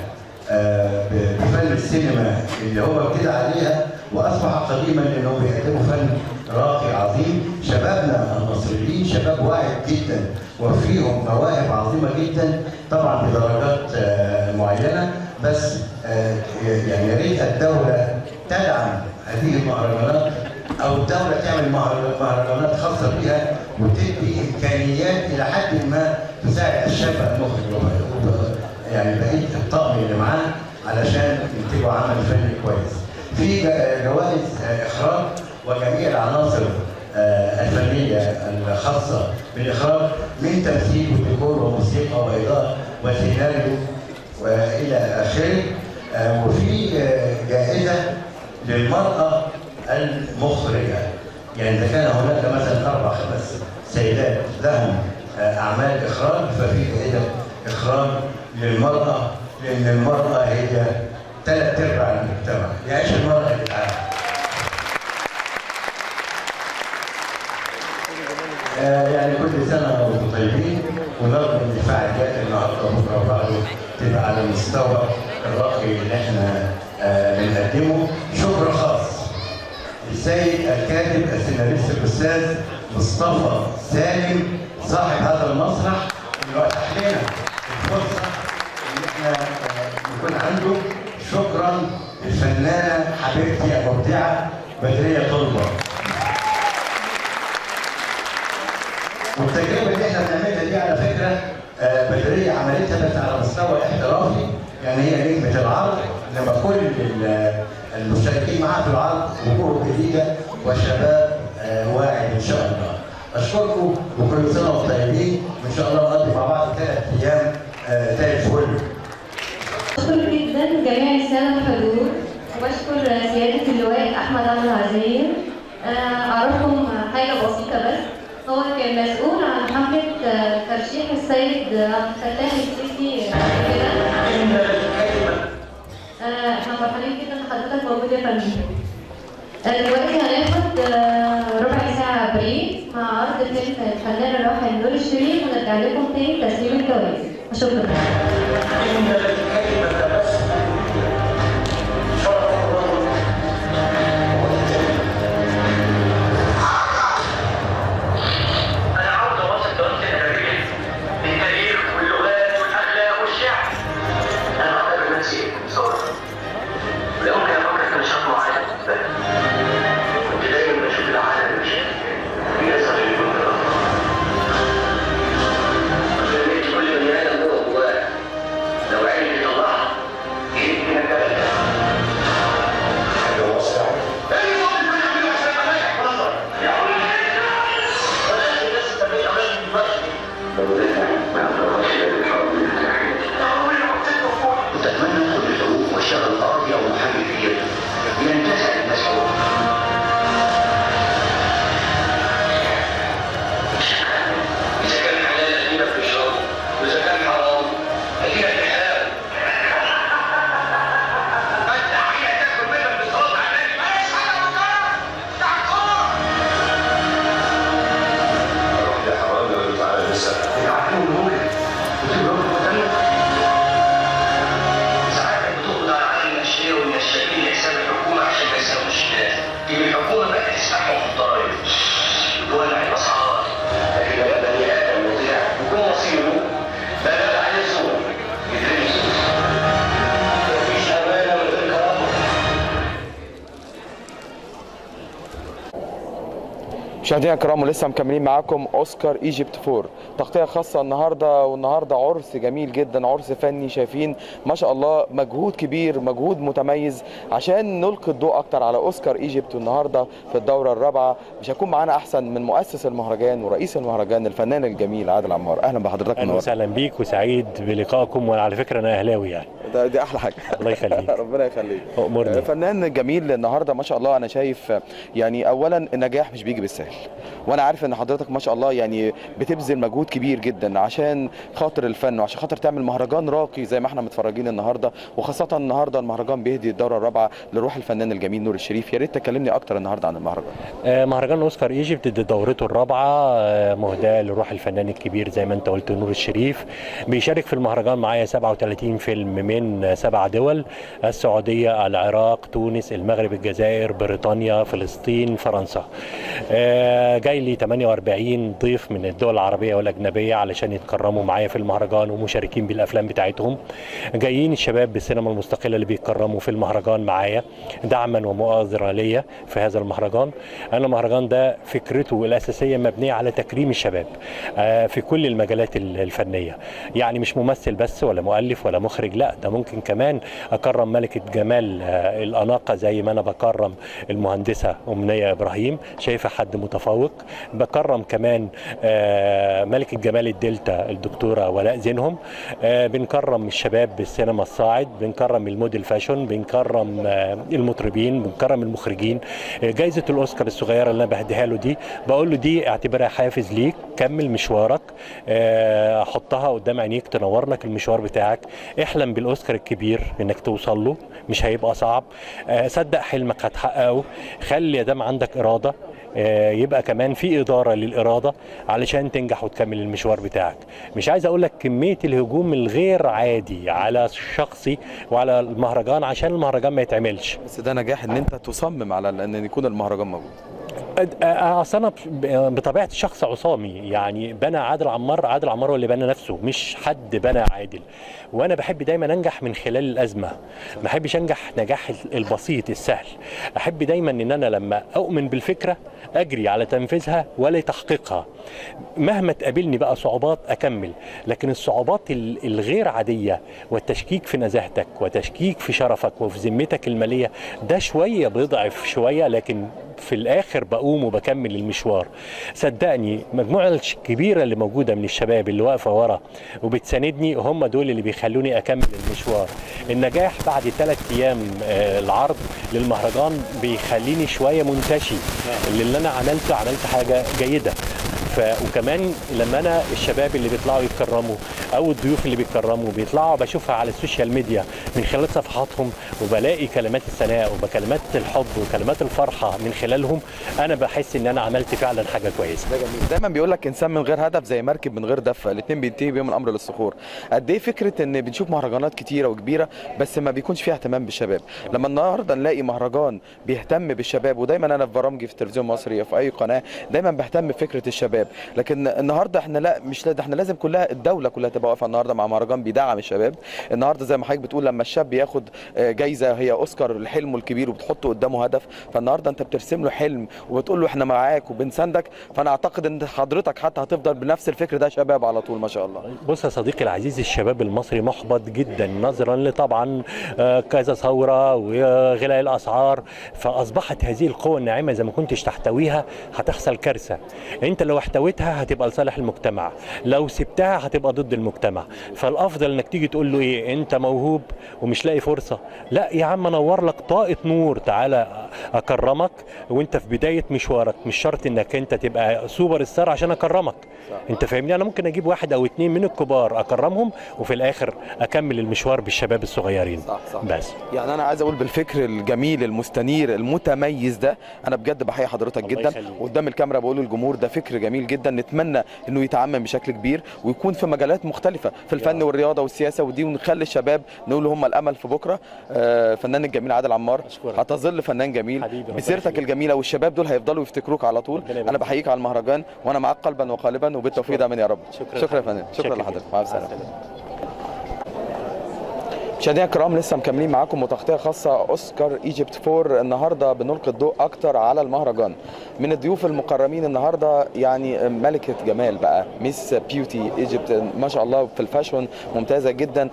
بفن السينما اللي هو ابتدى عليها واصبح قديما لانهم بيقدموا فن راقي عظيم. شبابنا المصريين شباب واعي جدا وفيهم مواهب عظيمه جدا، طبعا بدرجات معينه، بس يعني يا ريت الدوله تدعم هذه المهرجانات او الدوله تعمل مهرجانات خاصه بها وتدي امكانيات الى حد ما تساعد الشاب المخرج يعني بقيه الطاقم اللي معاه علشان ينتجوا عمل فني كويس. في جوائز اخراج وجميع العناصر الفنيه الخاصه بالاخراج من تمثيل وديكور وموسيقى واضاءه وسيناريو والى اخره. وفي جائزه للمراه المخرجه، يعني اذا كان هناك مثلا 4 5 سيدات لهم اعمال اخراج ففي جائزه اخراج للمراه، لان المراه هي 3/4 المجتمع. يعيش المراه للعالم. يعني كل سنه وانتم طيبين، ونرجو ان الفعاليات النهارده وبكره وبعده تبقى على المستوى الراقي اللي احنا بنقدمه. شكر خاص للسيد الكاتب السيناريست الاستاذ مصطفى سالم صاحب هذا المسرح اللي اتاح لنا الفرصه ان احنا يكون عنده. شكرا للفنانه حبيبتي المبدعه بدريه طلبه. والتجربه اللي احنا بنعملها دي على فكره بدريه عملتها بس على مستوى احترافي، يعني هي نجمه العرض، انما كل المشتركين معاها في العرض وجوه جديده وشباب واعي ان شاء الله. اشكركم وكل سنه وانتم طيبين، وان شاء الله نقضي مع بعض 3 ايام زي الفل. أشكر جدا جميع السادة الحضور، وبشكر سيادة اللواء أحمد عبد العزيز. أعرفكم حاجة بسيطة بس، هو كان مسؤول عن حملة ترشيح السيد عبد الفتاح السيسي كده. احنا فرحانين جدا ان حضرتك موجود يا فندم. دلوقتي هناخد ربع ساعة بريك مع عرض فيلم الفنان الراحل نور الشريف، ونرجع لكم تاني تسليم الجوائز. شكرا. لو عرف يطلعها مشاهدينا الكرام ولسه مكملين معاكم اوسكار ايجيبت 4 تغطيه خاصه النهارده، والنهارده عرس جميل جدا، عرس فني. شايفين ما شاء الله مجهود كبير، مجهود متميز عشان نلقي الضوء اكتر على اوسكار ايجيبت. والنهارده في الدوره الرابعه مش هيكون معانا احسن من مؤسس المهرجان ورئيس المهرجان الفنان الجميل عادل عمار. اهلا بحضرتك. اهلا وسهلا بيك وسعيد بلقائكم، وانا على فكره انا اهلاوي يعني. دي احلى حاجه. الله يخليك. ربنا يخليك. امورني. فنان جميل النهارده ما شاء الله. انا شايف يعني اولا النجاح مش بيجي بالسهل، وانا عارف ان حضرتك ما شاء الله يعني بتبذل مجهود كبير جدا عشان خاطر الفن وعشان خاطر تعمل مهرجان راقي زي ما احنا متفرجين النهارده، وخاصه النهارده المهرجان بيهدي الدوره الرابعه لروح الفنان الجميل نور الشريف. يا ريت تكلمني اكتر النهارده عن المهرجان. مهرجان اوسكار ايجيبت دي دورته الرابعه، مهداه لروح الفنان الكبير زي ما انت قلت نور الشريف. بيشارك في المهرجان معايا 37 فيلم من 7 دول: السعوديه، العراق، تونس، المغرب، الجزائر، بريطانيا، فلسطين، فرنسا. جاي لي 48 ضيف من الدول العربيه والاجنبيه علشان يتكرموا معايا في المهرجان ومشاركين بالافلام بتاعتهم. جايين الشباب بالسينما المستقله اللي بيتكرموا في المهرجان معايا دعما ومؤازره ليا في هذا المهرجان. انا المهرجان ده فكرته الاساسيه مبنيه على تكريم الشباب في كل المجالات الفنيه، يعني مش ممثل بس ولا مؤلف ولا مخرج، لا ده ممكن كمان اكرم ملكه جمال الاناقه زي ما انا بكرم المهندسه امنيه ابراهيم، شايفه حد متفوق. بكرم كمان ملكه جمال الدلتا الدكتوره ولاء زينهم. بنكرم الشباب بالسينما الصاعد، بنكرم الموديل فاشون، بنكرم المطربين، بنكرم المخرجين. جائزه الاوسكار الصغيره اللي انا بهديها له دي بقول له دي اعتبرها حافز ليك، كمل مشوارك، حطها قدام عينيك تنور لك المشوار بتاعك. احلم بالاوسكار الكبير انك توصل له، مش هيبقى صعب. صدق حلمك هتحققه. خلي يا دام عندك اراده يبقى كمان في إدارة للإرادة علشان تنجح وتكمل المشوار بتاعك. مش عايز أقول لك كمية الهجوم الغير عادي على شخصي وعلى المهرجان عشان المهرجان ما يتعملش، بس ده نجاح ان انت تصمم على ان يكون المهرجان موجود. اصل انا بطبيعتي شخص عصامي، يعني بنى عادل عمار هو اللي بنى نفسه، مش حد بنى عادل. وانا بحب دايما انجح من خلال الازمه، ما بحبش انجح نجاح البسيط السهل. احب دايما ان انا لما اؤمن بالفكره اجري على تنفيذها ولا تحقيقها، مهما تقابلني بقى صعوبات اكمل. لكن الصعوبات الغير عاديه والتشكيك في نزاهتك وتشكيك في شرفك وفي ذمتك الماليه ده شويه بيضعف شويه، لكن في الاخر بقوم وبكمل المشوار. صدقني المجموعه الكبيره اللي موجوده من الشباب اللي واقفه ورا وبتساندني هم دول اللي بيخلوني اكمل المشوار. النجاح بعد 3 ايام العرض للمهرجان بيخليني شويه منتشي، اللي انا عملت حاجه جيده. وكمان لما انا الشباب اللي بيطلعوا يتكرموا او الضيوف اللي بيتكرموا بيطلعوا بشوفها على السوشيال ميديا من خلال صفحاتهم، وبلاقي كلمات الثناء وكلمات الحب وكلمات الفرحه من خلالهم، انا بحس ان انا عملت فعلا حاجه كويسه. ده جميل. دايما بيقول لك انسان من غير هدف زي مركب من غير دفه، الاثنين بينتهي بيهم الامر للصخور. قد ايه فكره ان بنشوف مهرجانات كتيره وكبيره بس ما بيكونش فيها اهتمام بالشباب. لما النهارده نلاقي مهرجان بيهتم بالشباب، ودايما انا في برامجي في التلفزيون المصري في اي قناه دايما بهتم بفكره الشباب، لكن النهارده احنا لا مش ده، احنا لازم كلها الدوله كلها تبقى واقفه النهارده مع مهرجان بيدعم الشباب. النهارده زي ما حضرتك بتقول لما الشاب بياخد جايزه هي اوسكار لحلمه الكبير وبتحط قدامه هدف، فالنهارده انت بترسم له حلم وبتقول له احنا معاك وبنساندك. فانا اعتقد ان حضرتك حتى هتفضل بنفس الفكر ده شباب على طول ما شاء الله. بص يا صديقي العزيز، الشباب المصري محبط جدا نظرا لطبعا كذا ثوره وغلاء الاسعار، فاصبحت هذه القوه الناعمه اذا ما كنتش تحتويها هتحصل كارثه. انت لو احتويتها هتبقى لصالح المجتمع، لو سبتها هتبقى ضد المجتمع. فالافضل انك تيجي تقول له ايه، انت موهوب ومش لاقي فرصه، لا يا عم انور لك طاقه نور، تعالى اكرمك وانت في بدايه مشوارك. مش شرط انك انت تبقى سوبر ستار عشان اكرمك، انت فاهمني؟ انا ممكن اجيب 1 أو 2 من الكبار اكرمهم وفي الاخر اكمل المشوار بالشباب الصغيرين. صح. بس يعني انا عايز اقول بالفكر الجميل المستنير المتميز ده انا بجد بحيي حضرتك جدا. قدام الكاميرا بقول للجمهور ده فكر جميل جدا، نتمنى انه يتعمم بشكل كبير ويكون في مجالات مختلفه في الفن والرياضه والسياسه ودي، ونخلي الشباب نقول هم الامل في بكره. فنان الجميل عادل عمار هتظل فنان جميل بسيرتك الجميله، والشباب دول هيفضلوا يفتكروك على طول. انا بحييك على المهرجان وانا معاك قلبا وقالبا، وبالتوفيق دايما يا رب. شكرا يا فنان. شكرا لحضرتك. مع السلامه. مشاهدينا الكرام لسه مكملين معاكم وتغطيه خاصه اوسكار ايجيبت 4. النهارده بنلقي الضوء اكتر على المهرجان. من الضيوف المكرمين النهارده يعني ملكه جمال بقى، ميس بيوتي ايجيبت، ما شاء الله في الفاشون ممتازه جدا.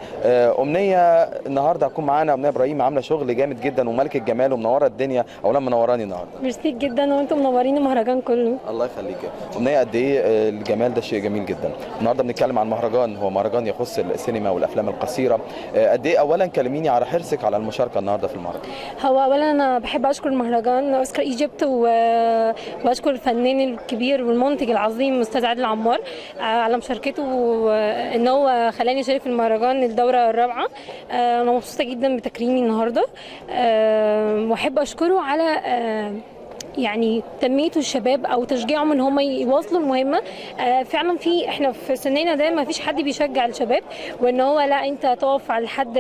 امنيه النهارده هتكون معانا، امنيه ابراهيم عامله شغل جامد جدا وملكه جمال ومنوره الدنيا. اولا منوراني النهارده. ميرسي جدا وانتم منورين المهرجان كله. الله يخليك. امنيه قد ايه الجمال ده شيء جميل جدا. النهارده بنتكلم عن مهرجان، هو مهرجان يخص السينما والافلام القصيره. قد ايه اولا كلميني على حرصك على المشاركه النهارده في المهرجان. هو اولا انا بحب اشكر مهرجان اوسكار ايجيبت واشكر الفنان الكبير والمنتج العظيم استاذ عادل عمار على مشاركته، ان هو خلاني اشارك في المهرجان الدوره الرابعه. انا مبسوطه جدا بتكريمي النهارده، واحب اشكره على يعني تنميه الشباب او تشجيعهم ان هم يواصلوا المهمه. فعلا احنا في سننا ده ما فيش حد بيشجع الشباب، وان هو لا انت تقف على الحد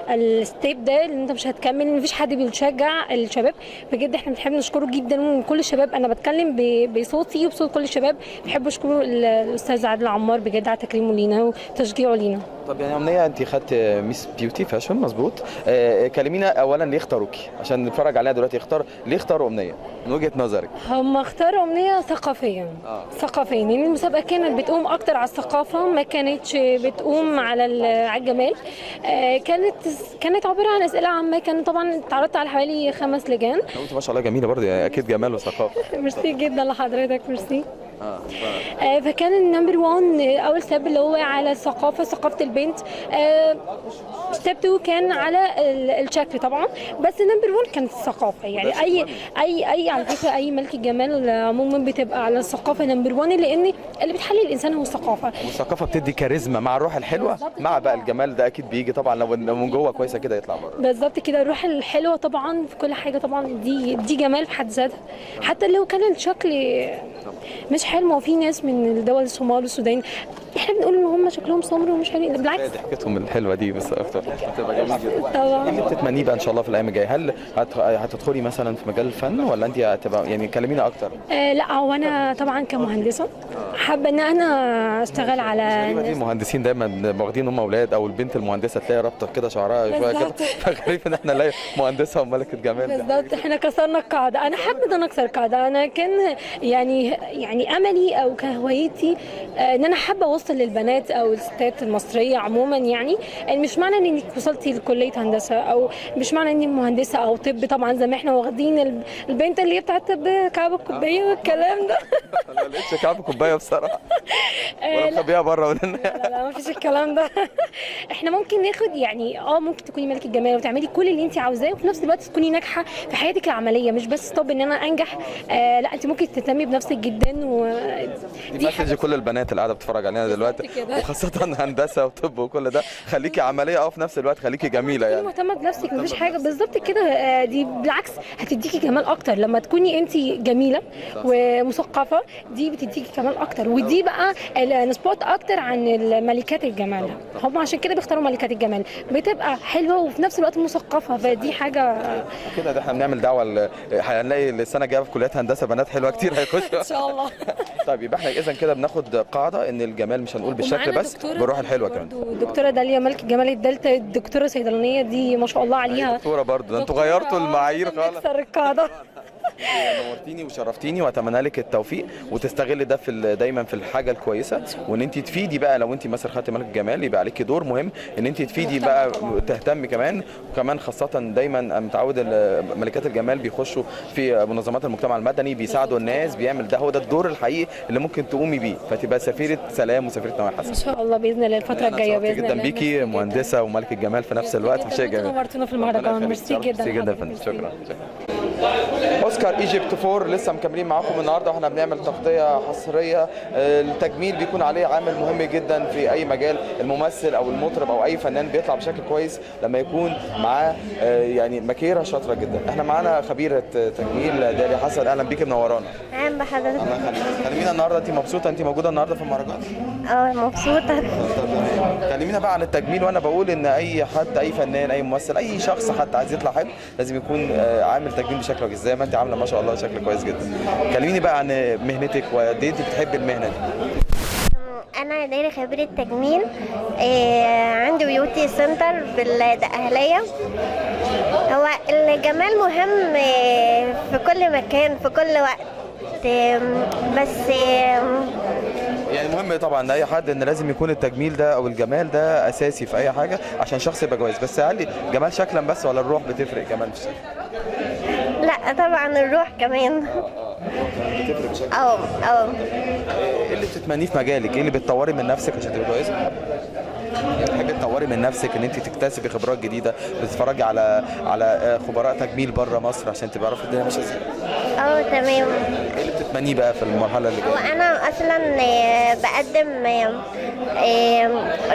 الستيب ده اللي انت مش هتكمل، ما فيش حد بيشجع الشباب. بجد احنا بنحب نشكره جدا، وكل الشباب انا بتكلم بصوتي وبصوت كل الشباب بحب اشكره الاستاذ عادل عمار بجد على تكريمه لينا وتشجيعه لينا. طب يعني امنيه انت خدت ميس بيوتي فاشن مظبوط، كلمينا اولا ليه اختاروكي عشان نتفرج عليها دلوقتي. ليه اختاروا امنيه من وجهه نظرك؟ هم اختاروا امنيه ثقافيا. ثقافيا يعني المسابقه كانت بتقوم اكتر على الثقافه، ما كانتش بتقوم على الجمال. كانت عباره عن اسئله عامه. كان طبعا اتعرضت على حوالي 5 لجان. انت ما شاء الله جميله برضه، يعني اكيد جمال وثقافه. ميرسي جدا لحضرتك. ميرسي. فكان النمبر 1 اول ستيب اللي هو على ثقافه البنت. ستيب 2 كان على الشكل طبعا، بس نمبر 1 كانت الثقافه. يعني اي على فكره اي ملكه جمال عموما بتبقى على الثقافه نمبر 1، لان اللي بتحلي الانسان هو الثقافه. والثقافه بتدي كاريزما مع الروح الحلوه مع بقى الجمال ده اكيد بيجي طبعا لو من جوه كويسه كده يطلع بره. بالظبط كده، الروح الحلوه طبعا في كل حاجه طبعا دي جمال في حد ذاتها. حتى لو كان الشكل مش حلو، وفي ناس من الدول الصومال والسودان احنا بنقول ان هم شكلهم سمر ومش حلو، بالعكس ضحكتهم الحلوه دي بس اكتر هتبقى جميل جدا طبعا. ايه اللي بتتمنيه بقى ان شاء الله في الايام الجايه؟ هل هتدخلي مثلا في مجال الفن ولا انت هتبقى يعني كلمينا اكتر؟ لا هو انا طبعا كمهندسه حابه ان انا اشتغل على دي المهندسين دايما واخدين هم اولاد، او البنت المهندسه تلاقي رابطه كده شعرها شويه كده، فغريب ان احنا نلاقي مهندسه وملكه جمال. بالظبط، احنا كسرنا القاعده. انا حابه ان انا اكسر القاعده. انا كان يعني املي او كهوايتي ان انا حابه اوصل للبنات او الستات المصريه عموما، يعني مش معنى انك وصلتي لكليه هندسه او مش معنى اني مهندسه او طب، طبعا زي ما احنا واخدين البنت اللي هي بتاعت طب كعب الكوبايه والكلام ده. ما لقيتش كعب الكوبايه بصراحه ولا مخبيها بره ولا لا ما فيش الكلام ده. احنا ممكن ناخد يعني ممكن تكوني ملكه جمال وتعملي كل اللي انت عاوزاه، وفي نفس الوقت تكوني ناجحه في حياتك العمليه، مش بس طب ان انا انجح. لا انت ممكن تهتمي بنفسك جدا. دي مسج كل البنات اللي قاعده بتتفرج علينا دلوقتي، وخاصه هندسه وطب وكل ده، خليكي عمليه في نفس الوقت خليكي جميله يعني مهتمه بنفسك. مفيش حاجه بالظبط كده. دي بالعكس هتديكي جمال اكتر لما تكوني انت جميله ومثقفه. دي بتديكي كمال اكتر، ودي بقى نسبوت اكتر عن ملكات الجمال. هم عشان كده بيختاروا ملكات الجمال، بتبقى حلوه وفي نفس الوقت مثقفه، فدي حاجه كده. ده احنا بنعمل دعوه، هنلاقي السنه الجايه في كليات هندسه بنات حلوه كتير هيخشوا ان شاء الله. طيب يبقى احنا اذا كده بناخد قاعده ان الجمال مش هنقول بالشكل بس، بالروح الحلوه كمان. الدكتوره داليا ملك جمال الدلتا، الدكتوره صيدلانيه دي ما شاء الله عليها. دكتوره برضه، ده انتوا غيرتوا المعايير خالص. نكسر القاعده. نورتيني وشرفتيني، واتمنى لك التوفيق وتستغلي ده دايما في الحاجه الكويسه، وان انت تفيدي بقى. لو انت مثلا خدتي ملك جمال يبقى عليكي دور مهم ان انت تفيدي بقى، تهتمي كمان. وكمان خاصه دايما متعود ملكات الجمال بيخشوا في منظمات المجتمع المدني، بيساعدوا الناس، بيعمل ده، هو ده الدور الحقيقي اللي ممكن تقومي بيه، فتبقى سفيره سلام وسفيره نوايا حسن ان شاء الله باذن الله الفتره الجايه. باذن الله جدا بيكي مهندسه وملكه جمال في نفس الوقت، شيء جميل. نورتونا في المهرجان. ميرسي جدا. شكرا. اوسكار ايجيبت 4 لسه مكملين معاكم النهارده، واحنا بنعمل تغطيه حصريه. التجميل بيكون عليه عامل مهم جدا في اي مجال. الممثل او المطرب او اي فنان بيطلع بشكل كويس لما يكون معاه يعني ماكيره شاطره جدا. احنا معانا خبيره تجميل داليا حسن، اهلا بيكي منورانا. اهلا بحضرتك. الله يخليك. كلمينا النهارده، انت مبسوطه انت موجوده النهارده في المهرجان؟ مبسوطه. كلمينا بقى عن التجميل. وانا بقول ان اي حد، اي فنان، اي ممثل، اي شخص حتى عايز يطلع حلو لازم يكون عامل تجميل بشكل كويس زي ما انت عامله ما شاء الله، شكل كويس جدا. كلميني بقى عن مهنتك وقد ايه انت بتحبي المهنه دي. انا دايره خبيره تجميل. عندي بيوتي سنتر بالدقهليه. هو الجمال مهم في كل مكان في كل وقت، بس يعني مهم طبعا لاي حد ان لازم يكون التجميل ده او الجمال ده اساسي في اي حاجه عشان شخص يبقى كويس. بس هل جمال شكلا بس ولا الروح بتفرق كمان في الشكل؟ لا طبعا الروح كمان. بتفرق بشكل. ايه اللي بتتمنيه في مجالك؟ ايه اللي بتطوري من نفسك عشان تبقى كويسه؟ تحبي تطوري من نفسك ان انت تكتسبي خبرات جديده، بتتفرجي على خبراء تجميل بره مصر عشان تبقى عارفه الدنيا ماشيه ازاي؟ تمام. ايه اللي بتتمنيه بقى في المرحله اللي جايه؟ وانا اصلا بقدم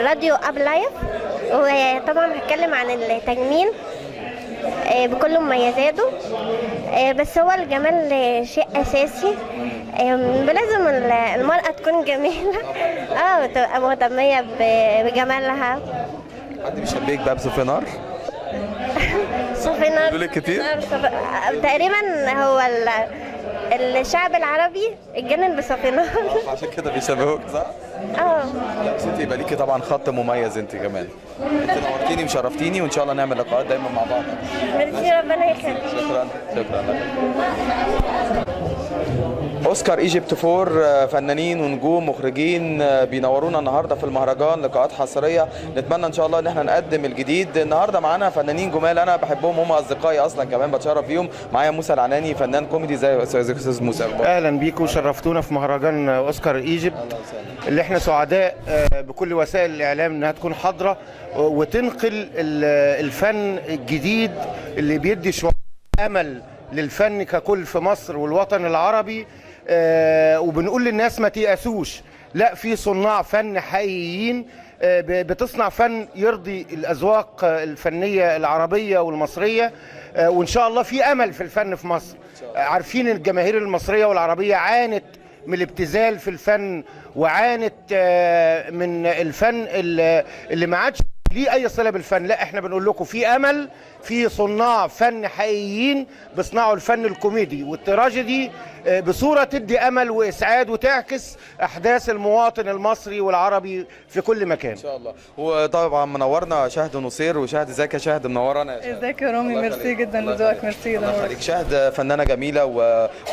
راديو اب لايف، وطبعا هتكلم عن التجميل بكل مميزاته. بس هو الجمال شيء اساسي، لازم المرأة تكون جميلة وتبقى مهتمية بجمالها. حد بيشبهك بقى بصوفيا نار؟ صوفيا نار بيقولك كتير؟ تقريبا هو الشعب العربي اتجنن بصوفيا نار. عشان كده بيشبهوك صح؟ لا بس انت يبقى ليكي طبعا خط مميز انت كمان. انت نورتيني وشرفتيني وان شاء الله نعمل لقاءات دايما مع بعض. ميرسي، ربنا يخليك. شكرا. اوسكار ايجيبت 4 فنانين ونجوم مخرجين بينورونا النهارده في المهرجان، لقاءات حصريه. نتمنى ان شاء الله ان احنا نقدم الجديد. النهارده معانا فنانين جمال انا بحبهم، هم اصدقائي اصلا كمان بتشرف بيهم. معايا موسى العناني فنان كوميدي. زي استاذ موسى. اهلا بيكم وشرفتونا في مهرجان اوسكار ايجيبت اللي احنا سعداء بكل وسائل الاعلام انها تكون حاضره وتنقل الفن الجديد اللي بيدي شويه امل للفن ككل في مصر والوطن العربي. وبنقول للناس ما تيأسوش، لا، في صناع فن حقيقيين بتصنع فن يرضي الأذواق الفنية العربية والمصرية. وإن شاء الله في أمل في الفن في مصر. عارفين الجماهير المصرية والعربية عانت من الابتذال في الفن، وعانت من الفن اللي ما عادش ليه اي صله بالفن. لا، احنا بنقول لكم في امل، في صناع فن حقيقيين بيصنعوا الفن الكوميدي والتراجيدي بصوره تدي امل واسعاد وتعكس احداث المواطن المصري والعربي في كل مكان ان شاء الله. وطبعا منورنا شهد نصير. وشهد ازيك يا شهد؟ منورانا. ازيك يا رامي؟ ميرسي جدا لذوقك. ميرسي. الله يخليك. شهد فنانه جميله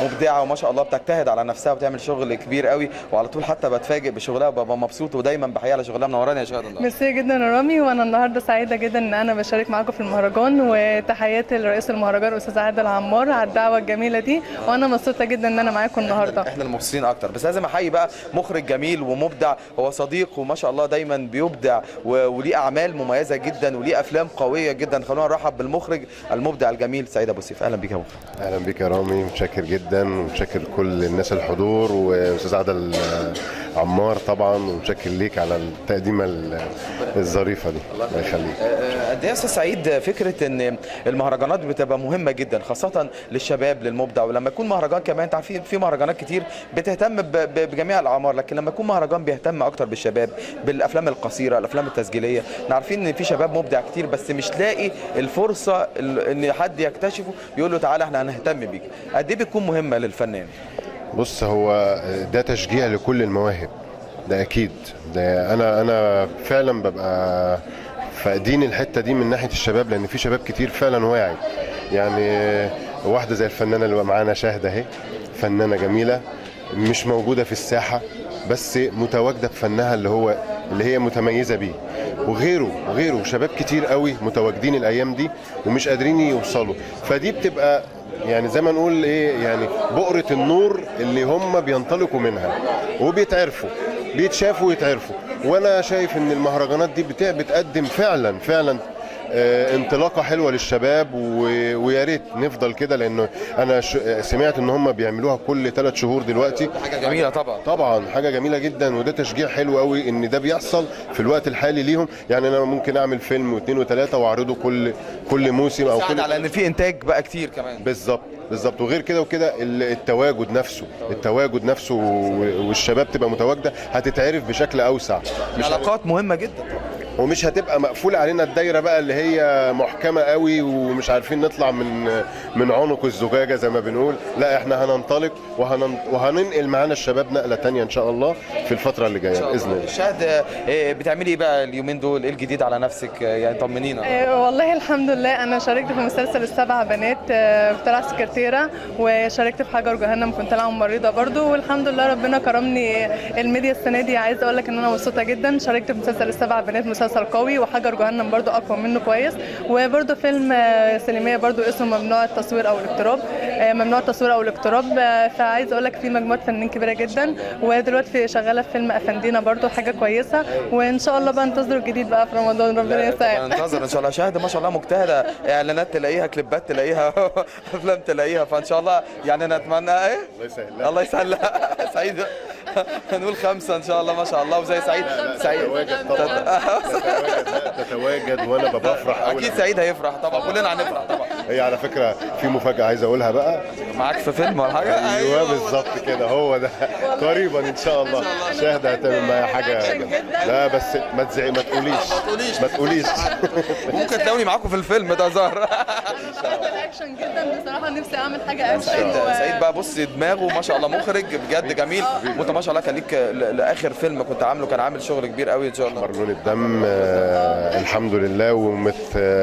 ومبدعه وما شاء الله بتجتهد على نفسها وبتعمل شغل كبير قوي، وعلى طول حتى بتفاجئ بشغلها وببقى مبسوط ودايما بحيي على شغلها. منورانا يا شهد. ميرسي جدا يا رامي. وانا النهارده سعيده جدا ان انا بشارك معاكم في المهرجان، وتحياتي لرئيس المهرجان استاذ عادل عمار على الدعوه الجميله دي، وانا مبسوطه جدا ان انا معاكم النهارده. احنا المبسوطين اكتر. بس لازم احيي بقى مخرج جميل ومبدع، هو صديق وما شاء الله دايما بيبدع وليه اعمال مميزه جدا وليه افلام قويه جدا. خلونا نرحب بالمخرج المبدع الجميل سعيد ابو سيف. اهلا بيك يا مخرج. اهلا بيك يا رامي، متشكر جدا ومتشكر كل الناس الحضور واستاذ عادل عمار طبعا، ومتشكر ليك على التقديمه الظريفه دي. الله يخليك. قد ايه يا استاذ سعيد فكره ان المهرجانات بتبقى مهمه جدا خاصه للشباب للمبدع، ولما يكون مهرجان كمان انت عارفين في مهرجانات كتير بتهتم بجميع الاعمار، لكن لما يكون مهرجان بيهتم اكتر بالشباب بالافلام القصيره الافلام التسجيليه. احنا عارفين ان في شباب مبدع كتير بس مش لاقي الفرصه ان حد يكتشفه يقول له تعالى احنا هنهتم بيك. قد ايه بتكون مهمه للفنان؟ بص، هو ده تشجيع لكل المواهب، ده اكيد. ده انا فعلا ببقى فاقدين الحته دي من ناحيه الشباب، لان في شباب كتير فعلا واعي. يعني واحده زي الفنانه اللي معانا شاهده اهي، فنانه جميله مش موجوده في الساحه بس متواجده بفنها اللي هي متميزه بيه، وغيره شباب كتير قوي متواجدين الايام دي ومش قادرين يوصلوا. فدي بتبقى يعني زي ما نقول ايه، يعني بؤرة النور اللي هم بينطلقوا منها وبيتعرفوا، بيتشافوا ويتعرفوا. وانا شايف ان المهرجانات دي بتقدم فعلا انطلاقه حلوه للشباب، ويا ريت نفضل كده، لانه انا سمعت ان هم بيعملوها كل 3 شهور دلوقتي. حاجه جميله طبعا حاجه جميله جدا، وده تشجيع حلو قوي ان ده بيحصل في الوقت الحالي ليهم. يعني انا ممكن اعمل فيلم و2 و3 واعرضه كل موسم او كل، على ان في انتاج بقى كتير كمان. بالظبط. وغير كده وكده التواجد نفسه والشباب تبقى متواجده هتتعرف بشكل اوسع. العلاقات مهمه جدا. ومش هتبقى مقفوله علينا الدايره بقى اللي هي محكمه قوي ومش عارفين نطلع من عنق الزجاجه زي ما بنقول. لا احنا هننطلق وهننقل معانا الشباب نقله تانية ان شاء الله في الفتره اللي جايه باذن الله. شاهد، بتعملي ايه بقى اليومين دول؟ ايه الجديد على نفسك؟ يعني طمنينا. والله الحمد لله انا شاركت في مسلسل السبع بنات، طلع سكرتيره، وشاركت في حجر جهنم كنت طالعه ممرضه برضو، والحمد لله ربنا كرمني الميديا السنه دي. عايزه اقول لك ان انا مبسوطه جدا. شاركت في مسلسل السبع بنات، مسلسل قوي، وحجر جهنم برضو اقوى منه كويس، وبرضو فيلم سينمائي برضو اسمه ممنوع التصوير او الاقتراب، ممنوع التصوير او الاقتراب. فعايزه اقول لك في مجموعه فنانين كبيره جدا، ودلوقتي شغاله في فيلم افندينا برضو حاجه كويسه، وان شاء الله بقى انتظروا الجديد بقى في رمضان. ربنا يسعدك. ننتظر ان شاء الله. شاهد ما شاء الله مجتهده، اعلانات تلاقيها، كليبات تلاقيها، افلام تلاقيها، فان شاء الله يعني نتمنى ايه الله يسهلها. سعيد هنقول 5 ان شاء الله ما شاء الله. وزي سعيد تتواجد وانا بفرح قوي. اكيد سعيد هيفرح طبعا، كلنا هنفرح طبعا. هي على فكره في مفاجاه عايز اقولها بقى. معاك في فيلم ولا حاجه؟ ايوه بالظبط كده، هو ده قريبا ان شاء الله. شاهد هتعمل معايا حاجه لا بس ما تقوليش ممكن تلاقوني معاكم في الفيلم ده ظهر. اكشن جدا بصراحه، نفسي اعمل حاجه اكشن. سعيد بقى بص دماغه ما شاء الله، مخرج بجد جميل، وانت ما شاء الله كان ليك لاخر فيلم كنت عامله كان عامل شغل كبير قوي ان شاء الله. مرنون الدم الحمد لله،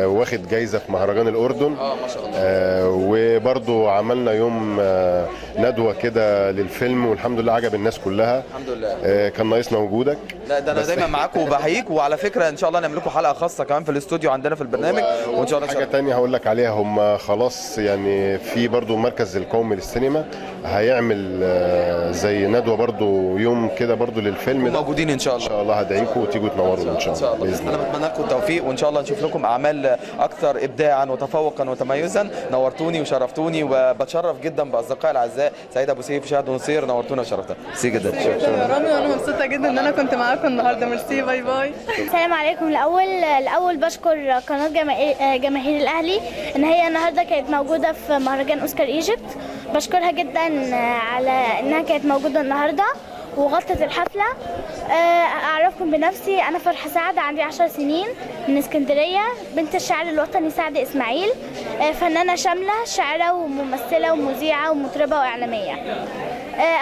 واخد جايزه في مهرجان الاردن. ما شاء الله. وبرضو عملنا يوم ندوه كده للفيلم، والحمد لله عجب الناس كلها. الحمد لله. كان ناقصنا وجودك. لا ده انا دايما معاكم وبحييك، وعلى فكره ان شاء الله نعمل لكم حلقه خاصه كمان في الاستوديو عندنا في البرنامج، وان شاء الله حاجه ثانيه هقول لك عليها. هم خلاص يعني في برضو المركز القومي للسينما هيعمل زي ندوه برضو يوم كده برضو للفيلم ده. موجودين ان شاء الله. ان شاء الله هدعيكم وتيجوا تنوروا ان شاء الله باذن الله. انا بتمنى لكم التوفيق، وان شاء الله نشوف لكم اعمال اكثر ابداعا وتفوقا وتميزا. نورتوني وشرفتوني، وبتشرف جدا باصدقائي الاعزاء سعيد ابو سيف، شهد ونصير. نورتونا وشرفتنا. ميرسي جدا يا رامي، وانا مبسوطه جدا ان انا كنت معاكم النهارده. ميرسي، باي باي. السلام عليكم. الاول بشكر قناه جماهير الاهلي ان هي النهارده كانت موجوده في مهرجان اوسكار ايجيبت. بشكرها جدا على انها كانت موجوده النهارده وغطت الحفله. اعرفكم بنفسي، انا فرحه سعد، عندي 10 سنين، من اسكندريه، بنت الشاعر الوطني سعد اسماعيل، فنانه شامله، شاعره وممثله ومذيعه ومطربه واعلاميه.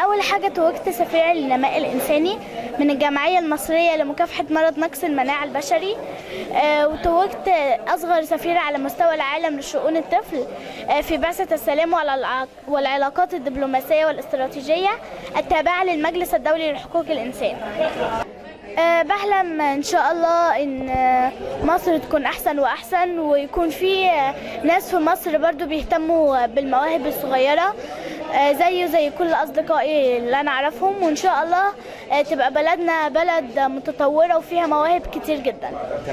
اول حاجه توجت سفيره للنماء الانساني من الجمعيه المصريه لمكافحه مرض نقص المناعه البشري، وتوجت اصغر سفيره على مستوى العالم لشؤون الطفل في بعثه السلام والعلاقات الدبلوماسيه والاستراتيجيه التابعه للمجلس الدولي لحقوق الانسان. بحلم ان شاء الله ان مصر تكون احسن واحسن، ويكون في ناس في مصر برضو بيهتموا بالمواهب الصغيره زي كل اصدقائي اللي انا اعرفهم، وان شاء الله تبقى بلدنا بلد متطوره وفيها مواهب كتير جدا.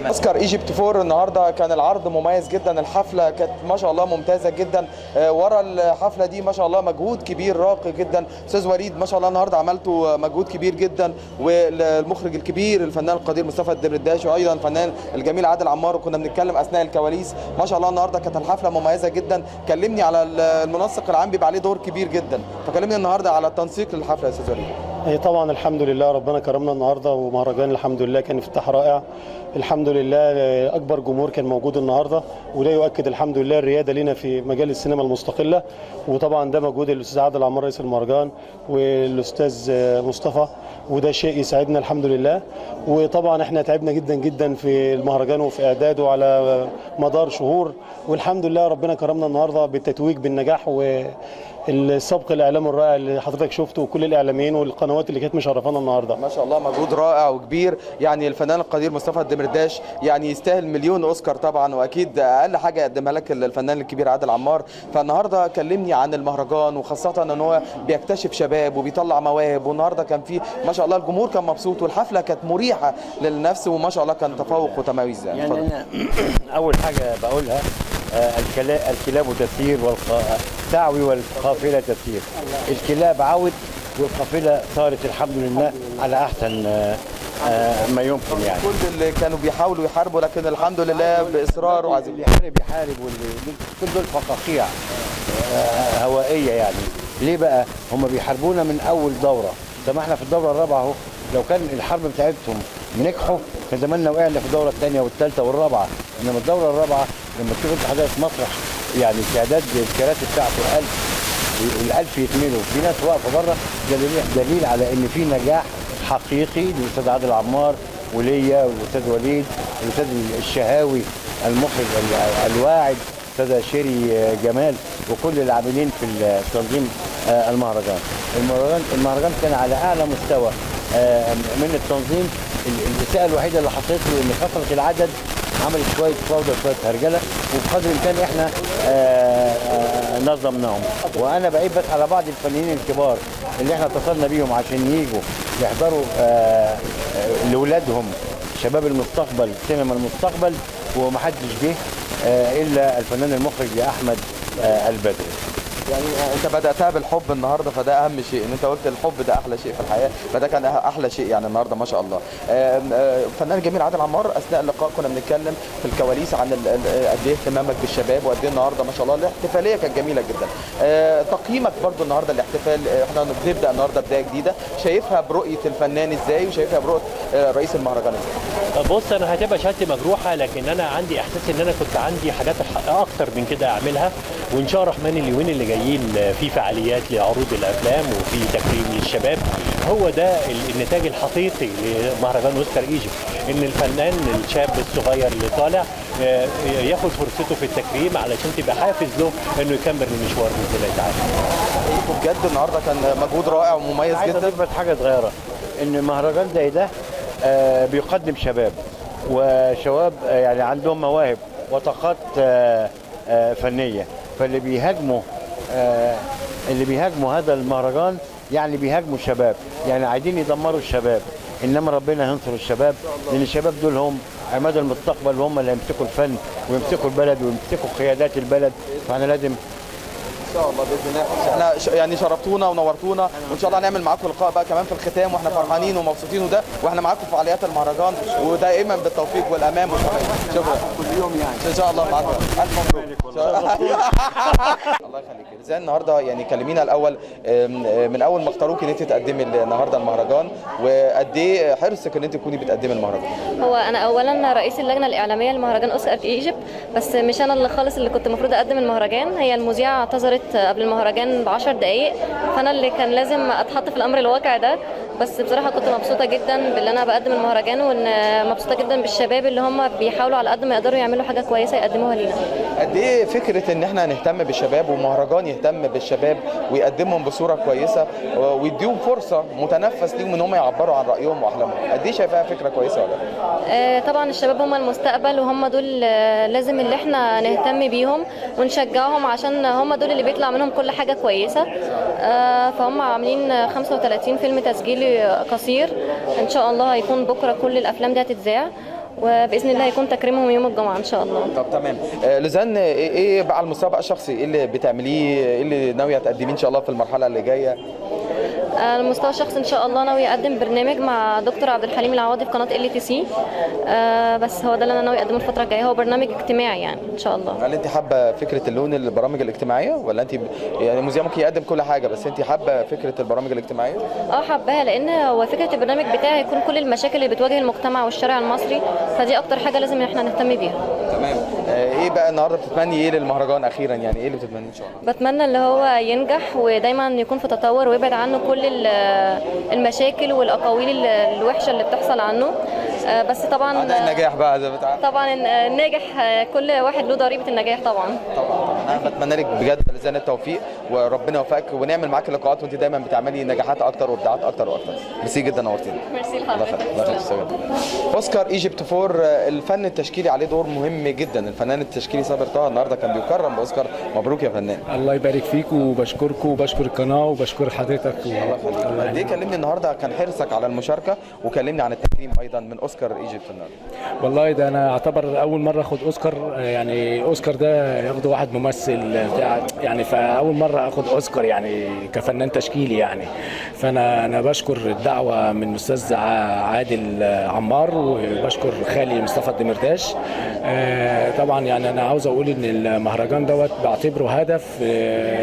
اوسكار ايجيبت 4 النهارده كان العرض مميز جدا، الحفله كانت ما شاء الله ممتازه جدا. ورا الحفله دي ما شاء الله مجهود كبير راقي جدا. استاذ وليد ما شاء الله النهارده عملتوا مجهود كبير جدا، والمخرج الكبير الفنان القدير مصطفى الدرداش، وايضا الفنان الجميل عادل عمار، وكنا بنتكلم اثناء الكواليس. ما شاء الله النهارده كانت الحفله مميزه جدا. كلمني على المنسق العام، بيبقى عليه دور كبير جدا، فكلمني النهارده على التنسيق للحفله يا استاذ وليد. طبعا الحمد لله ربنا كرمنا النهارده، ومهرجان الحمد لله كان افتتاح رائع. الحمد لله اكبر جمهور كان موجود النهارده، وده يؤكد الحمد لله الرياده لنا في مجال السينما المستقله. وطبعا ده مجهود الاستاذ عادل عمار رئيس المهرجان والاستاذ مصطفى، وده شيء يسعدنا الحمد لله. وطبعا احنا تعبنا جدا جدا في المهرجان وفي اعداده على مدار شهور، والحمد لله ربنا كرمنا النهارده بالتتويج بالنجاح والسبق الاعلامي الرائع اللي حضرتك شفته، وكل الاعلاميين والقنوات اللي كانت مشرفانا النهارده. ما شاء الله مجهود رائع وكبير. يعني الفنان القدير مصطفى الدمرداش يعني يستاهل مليون اوسكار طبعا، واكيد اقل حاجه يقدمها لك الفنان الكبير عادل عمار. فالنهارده كلمني عن المهرجان، وخاصه ان هو بيكتشف شباب وبيطلع مواهب، والنهارده كان في ما شاء الله الجمهور كان مبسوط، والحفله كانت مريحه للنفس، وما شاء الله كان تفوق وتميز. يعني أنا اول حاجه بقولها الكلاب تسير تعوي والقافله تسير. الكلاب عود والقافله صارت الحمد لله على احسن ما يمكن. يعني كل اللي كانوا بيحاولوا يحاربوا، لكن الحمد لله باصرار وعزيمه. اللي يحارب واللي كل دول فقاقيع هوائيه. يعني ليه بقى هم بيحاربونا من اول دوره؟ زي ما احنا في الدوره الرابعه اهو لو كان الحرب بتاعتهم نجحوا كان زماننا وقعنا في الدوره الثانيه والثالثه والرابعه، انما الدوره الرابعه لما تشوف انت حضرتك مسرح يعني تعداد الكراسي بتاعته 1000 وال1000 يتملوا، في ناس واقفه بره، دليل على ان في نجاح حقيقي للاستاذ عادل عمار وليا والاستاذ وليد والاستاذ الشهاوي المخرج الواعد، استاذ شيري جمال، وكل العاملين في تنظيم المهرجان. المهرجان كان على اعلى مستوى من التنظيم. الاساءه الوحيده اللي حصلت له ان كثره العدد عملت شويه فوضى وشويه هرجله، وبقدر الامكان احنا نظمناهم. وانا بعيد بس على بعض الفنانين الكبار اللي احنا اتصلنا بيهم عشان يجوا يحضروا لاولادهم شباب المستقبل، سينما المستقبل، ومحدش جه الا الفنان المخرج احمد البدري. يعني انت بداتها بالحب النهارده، فده اهم شيء، ان انت قلت الحب ده احلى شيء في الحياه، فده كان احلى شيء يعني النهارده ما شاء الله. الفنان الجميل عادل عمار، اثناء اللقاء كنا بنتكلم في الكواليس عن قد ايه اهتمامك بالشباب، وقد ايه النهارده ما شاء الله الاحتفاليه كانت جميله جدا. تقييمك برضو النهارده الاحتفال، احنا بنبدا النهارده بدايه جديده، شايفها برؤيه الفنان ازاي، وشايفها برؤيه رئيس المهرجان ازاي؟ بص، انا هتبقى شهادتي مجروحه، لكن انا عندي احساس ان انا كنت عندي حاجات اكتر من كده اعملها، وان شاء الله الرحمن اليومين اللي جايين في فعاليات لعروض الافلام وفي تكريم للشباب. هو ده النتاج الحقيقي لمهرجان اوسكار ايجيبت، ان الفنان الشاب الصغير اللي طالع ياخد فرصته في التكريم علشان تبقى حافز له انه يكمل المشوار باذن الله تعالى. بجد النهارده كان مجهود رائع ومميز جدا. عايز بس حاجه صغيره، ان مهرجان زي ده بيقدم شباب وشباب يعني عندهم مواهب وطاقات فنيه، فاللي بيهاجموا هذا المهرجان يعني بيهاجموا الشباب، يعني عايزين يدمروا الشباب، انما ربنا ينصر الشباب، لان الشباب دول هم عماد المستقبل، وهم اللي يمسكوا الفن ويمسكوا البلد ويمسكوا قيادات البلد، فاحنا لازم ان شاء الله باذن الله. احنا يعني شرفتونا ونورتونا، وان شاء الله هنعمل معاكم لقاء بقى كمان في الختام، واحنا فرحانين ومبسوطين، وده واحنا معاكم في فعاليات المهرجان، ودائما بالتوفيق والامام والسلامه. شكرا كل يوم يعني ان شاء الله معاكم. الف مبروك. الله يخليك. ازاي النهارده يعني كلمينا الاول من اول ما اختاروك ان انت تقدمي النهارده المهرجان، وقد ايه حرصك ان انت تكوني بتقدمي المهرجان؟ هو انا اولا رئيس اللجنه الاعلاميه لمهرجان اوسكار ايجيبت، بس مش انا اللي خالص اللي كنت المفروض اقدم المهرجان، هي المذيعه اعتذرت قبل المهرجان ب10 دقائق، فانا اللي كان لازم اتحط في الامر الواقع ده. بس بصراحه كنت مبسوطه جدا باللي انا بقدم المهرجان، وان مبسوطه جدا بالشباب اللي هم بيحاولوا على قد ما يقدروا يعملوا حاجه كويسه يقدموها لينا. قد ايه فكره ان احنا نهتم بالشباب ومهرجان يهتم بالشباب ويقدمهم بصوره كويسه ويديهم فرصه متنفس ليهم ان هم يعبروا عن رايهم واحلامهم، قد ايه شايفاها فكره كويسه ولا؟ طبعا الشباب هم المستقبل، وهم دول لازم اللي احنا نهتم بيهم ونشجعهم، عشان هم دول اللي بيطلع منهم كل حاجه كويسه. فهم عاملين 35 فيلم تسجيلي قصير، ان شاء الله هيكون بكره كل الافلام دي هتتذاع، وباذن الله هيكون تكريمهم يوم الجمعه ان شاء الله. طب تمام. لوزان، ايه بقى على المستوى الشخصي، ايه اللي بتعمليه، ايه اللي ناويه تقدميه ان شاء الله في المرحله اللي جايه؟ على المستوى الشخصي ان شاء الله ناوي اقدم برنامج مع دكتور عبد الحليم العوضي في قناه LTC، بس هو ده اللي انا ناوي اقدمه الفتره الجايه، هو برنامج اجتماعي يعني ان شاء الله. هل انت حابه فكره اللون البرامج الاجتماعيه، ولا انت يعني المذيع ممكن يقدم كل حاجه بس انت حابه فكره البرامج الاجتماعيه؟ حباها، لان هو فكره البرنامج بتاعي هيكون كل المشاكل اللي بتواجه المجتمع والشارع المصري، فدي اكتر حاجه لازم احنا نهتم بيها. تمام. ايه بقى النهارده بتتمني ايه للمهرجان اخيرا، يعني ايه اللي بتتمني ان شاء الله؟ بتمنى اللي هو ينجح ودايما يكون في تطور، ويبعد عنه كل المشاكل والاقاويل الوحشه اللي بتحصل عنه. بس طبعا النجاح بقى زي ما بتعرف، طبعا الناجح كل واحد له ضريبه النجاح طبعا. انا بتمنى لك بجد لزان التوفيق، وربنا يوفقك، ونعمل معاك لقاءات وانت دايما بتعملي نجاحات اكتر وابداعات اكتر واكتر. ميرسي جدا، نورتينا. ميرسي لحضرتك. الله يخليك. اوسكار ايجيبت 4 الفن التشكيلي عليه دور مهم جدا، الفنان التشكيلي صابر طه النهارده كان بيكرم باوسكار، مبروك يا فنان. الله يبارك فيك، وبشكركم وبشكر القناه وبشكر حضرتك. قد ايه كلمني النهارده كان حرصك على المشاركه، وكلمني عن التكريم ايضا من اوسكار ايجيبت النهارده. والله ده انا اعتبر اول مره اخد اوسكار، يعني اوسكار ده ياخده واحد ممثل يعني، فاول مره اخد اوسكار يعني كفنان تشكيلي يعني. فانا بشكر الدعوه من الاستاذ عادل عمار، وبشكر خالي مصطفى الدمرداش. طبعا يعني انا عاوز اقول ان المهرجان دوت بعتبره هدف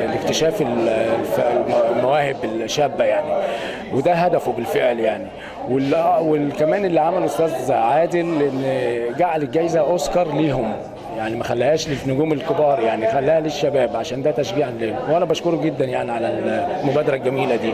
لاكتشاف المواهب الشابه يعني، وده هدفه بالفعل يعني. وكمان اللي عمله استاذ عادل ان جعل الجائزه اوسكار ليهم، يعني ما خلاهاش للنجوم الكبار، يعني خلاها للشباب عشان ده تشجيع لهم، وانا بشكره جدا يعني على المبادره الجميله دي.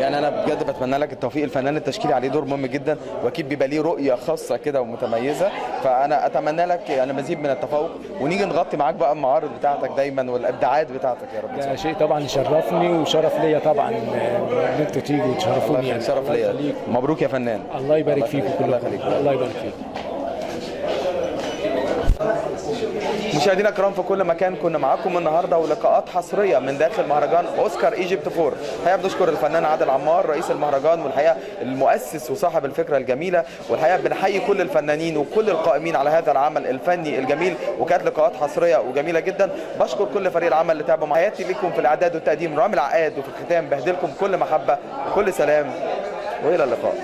يعني انا بجد بتمنى لك التوفيق. الفنان التشكيلي عليه دور مهم جدا، واكيد بيبقى ليه رؤيه خاصه كده ومتميزه، فانا اتمنى لك يعني مزيد من التفوق، ونيجي نغطي معاك بقى المعارض بتاعتك دايما والابداعات بتاعتك يا رب. ده شيء طبعا يشرفني وشرف ليا طبعا ان انتوا تيجوا تشرفوني يعني. شرف ليا. مبروك يا فنان. الله يبارك فيكم كلكم. الله يبارك فيكم. مشاهدينا الكرام في كل مكان، كنا معاكم النهارده ولقاءات حصريه من داخل مهرجان اوسكار ايجيبت 4. الحقيقه بنشكر الفنان عادل عمار رئيس المهرجان، والحقيقه المؤسس وصاحب الفكره الجميله، والحقيقه بنحيي كل الفنانين وكل القائمين على هذا العمل الفني الجميل، وكانت لقاءات حصريه وجميله جدا. بشكر كل فريق العمل اللي تعبوا معايا. حياتي لكم في الاعداد والتقديم رامي العقاد، وفي الختام بهدلكم كل محبه وكل سلام والى اللقاء.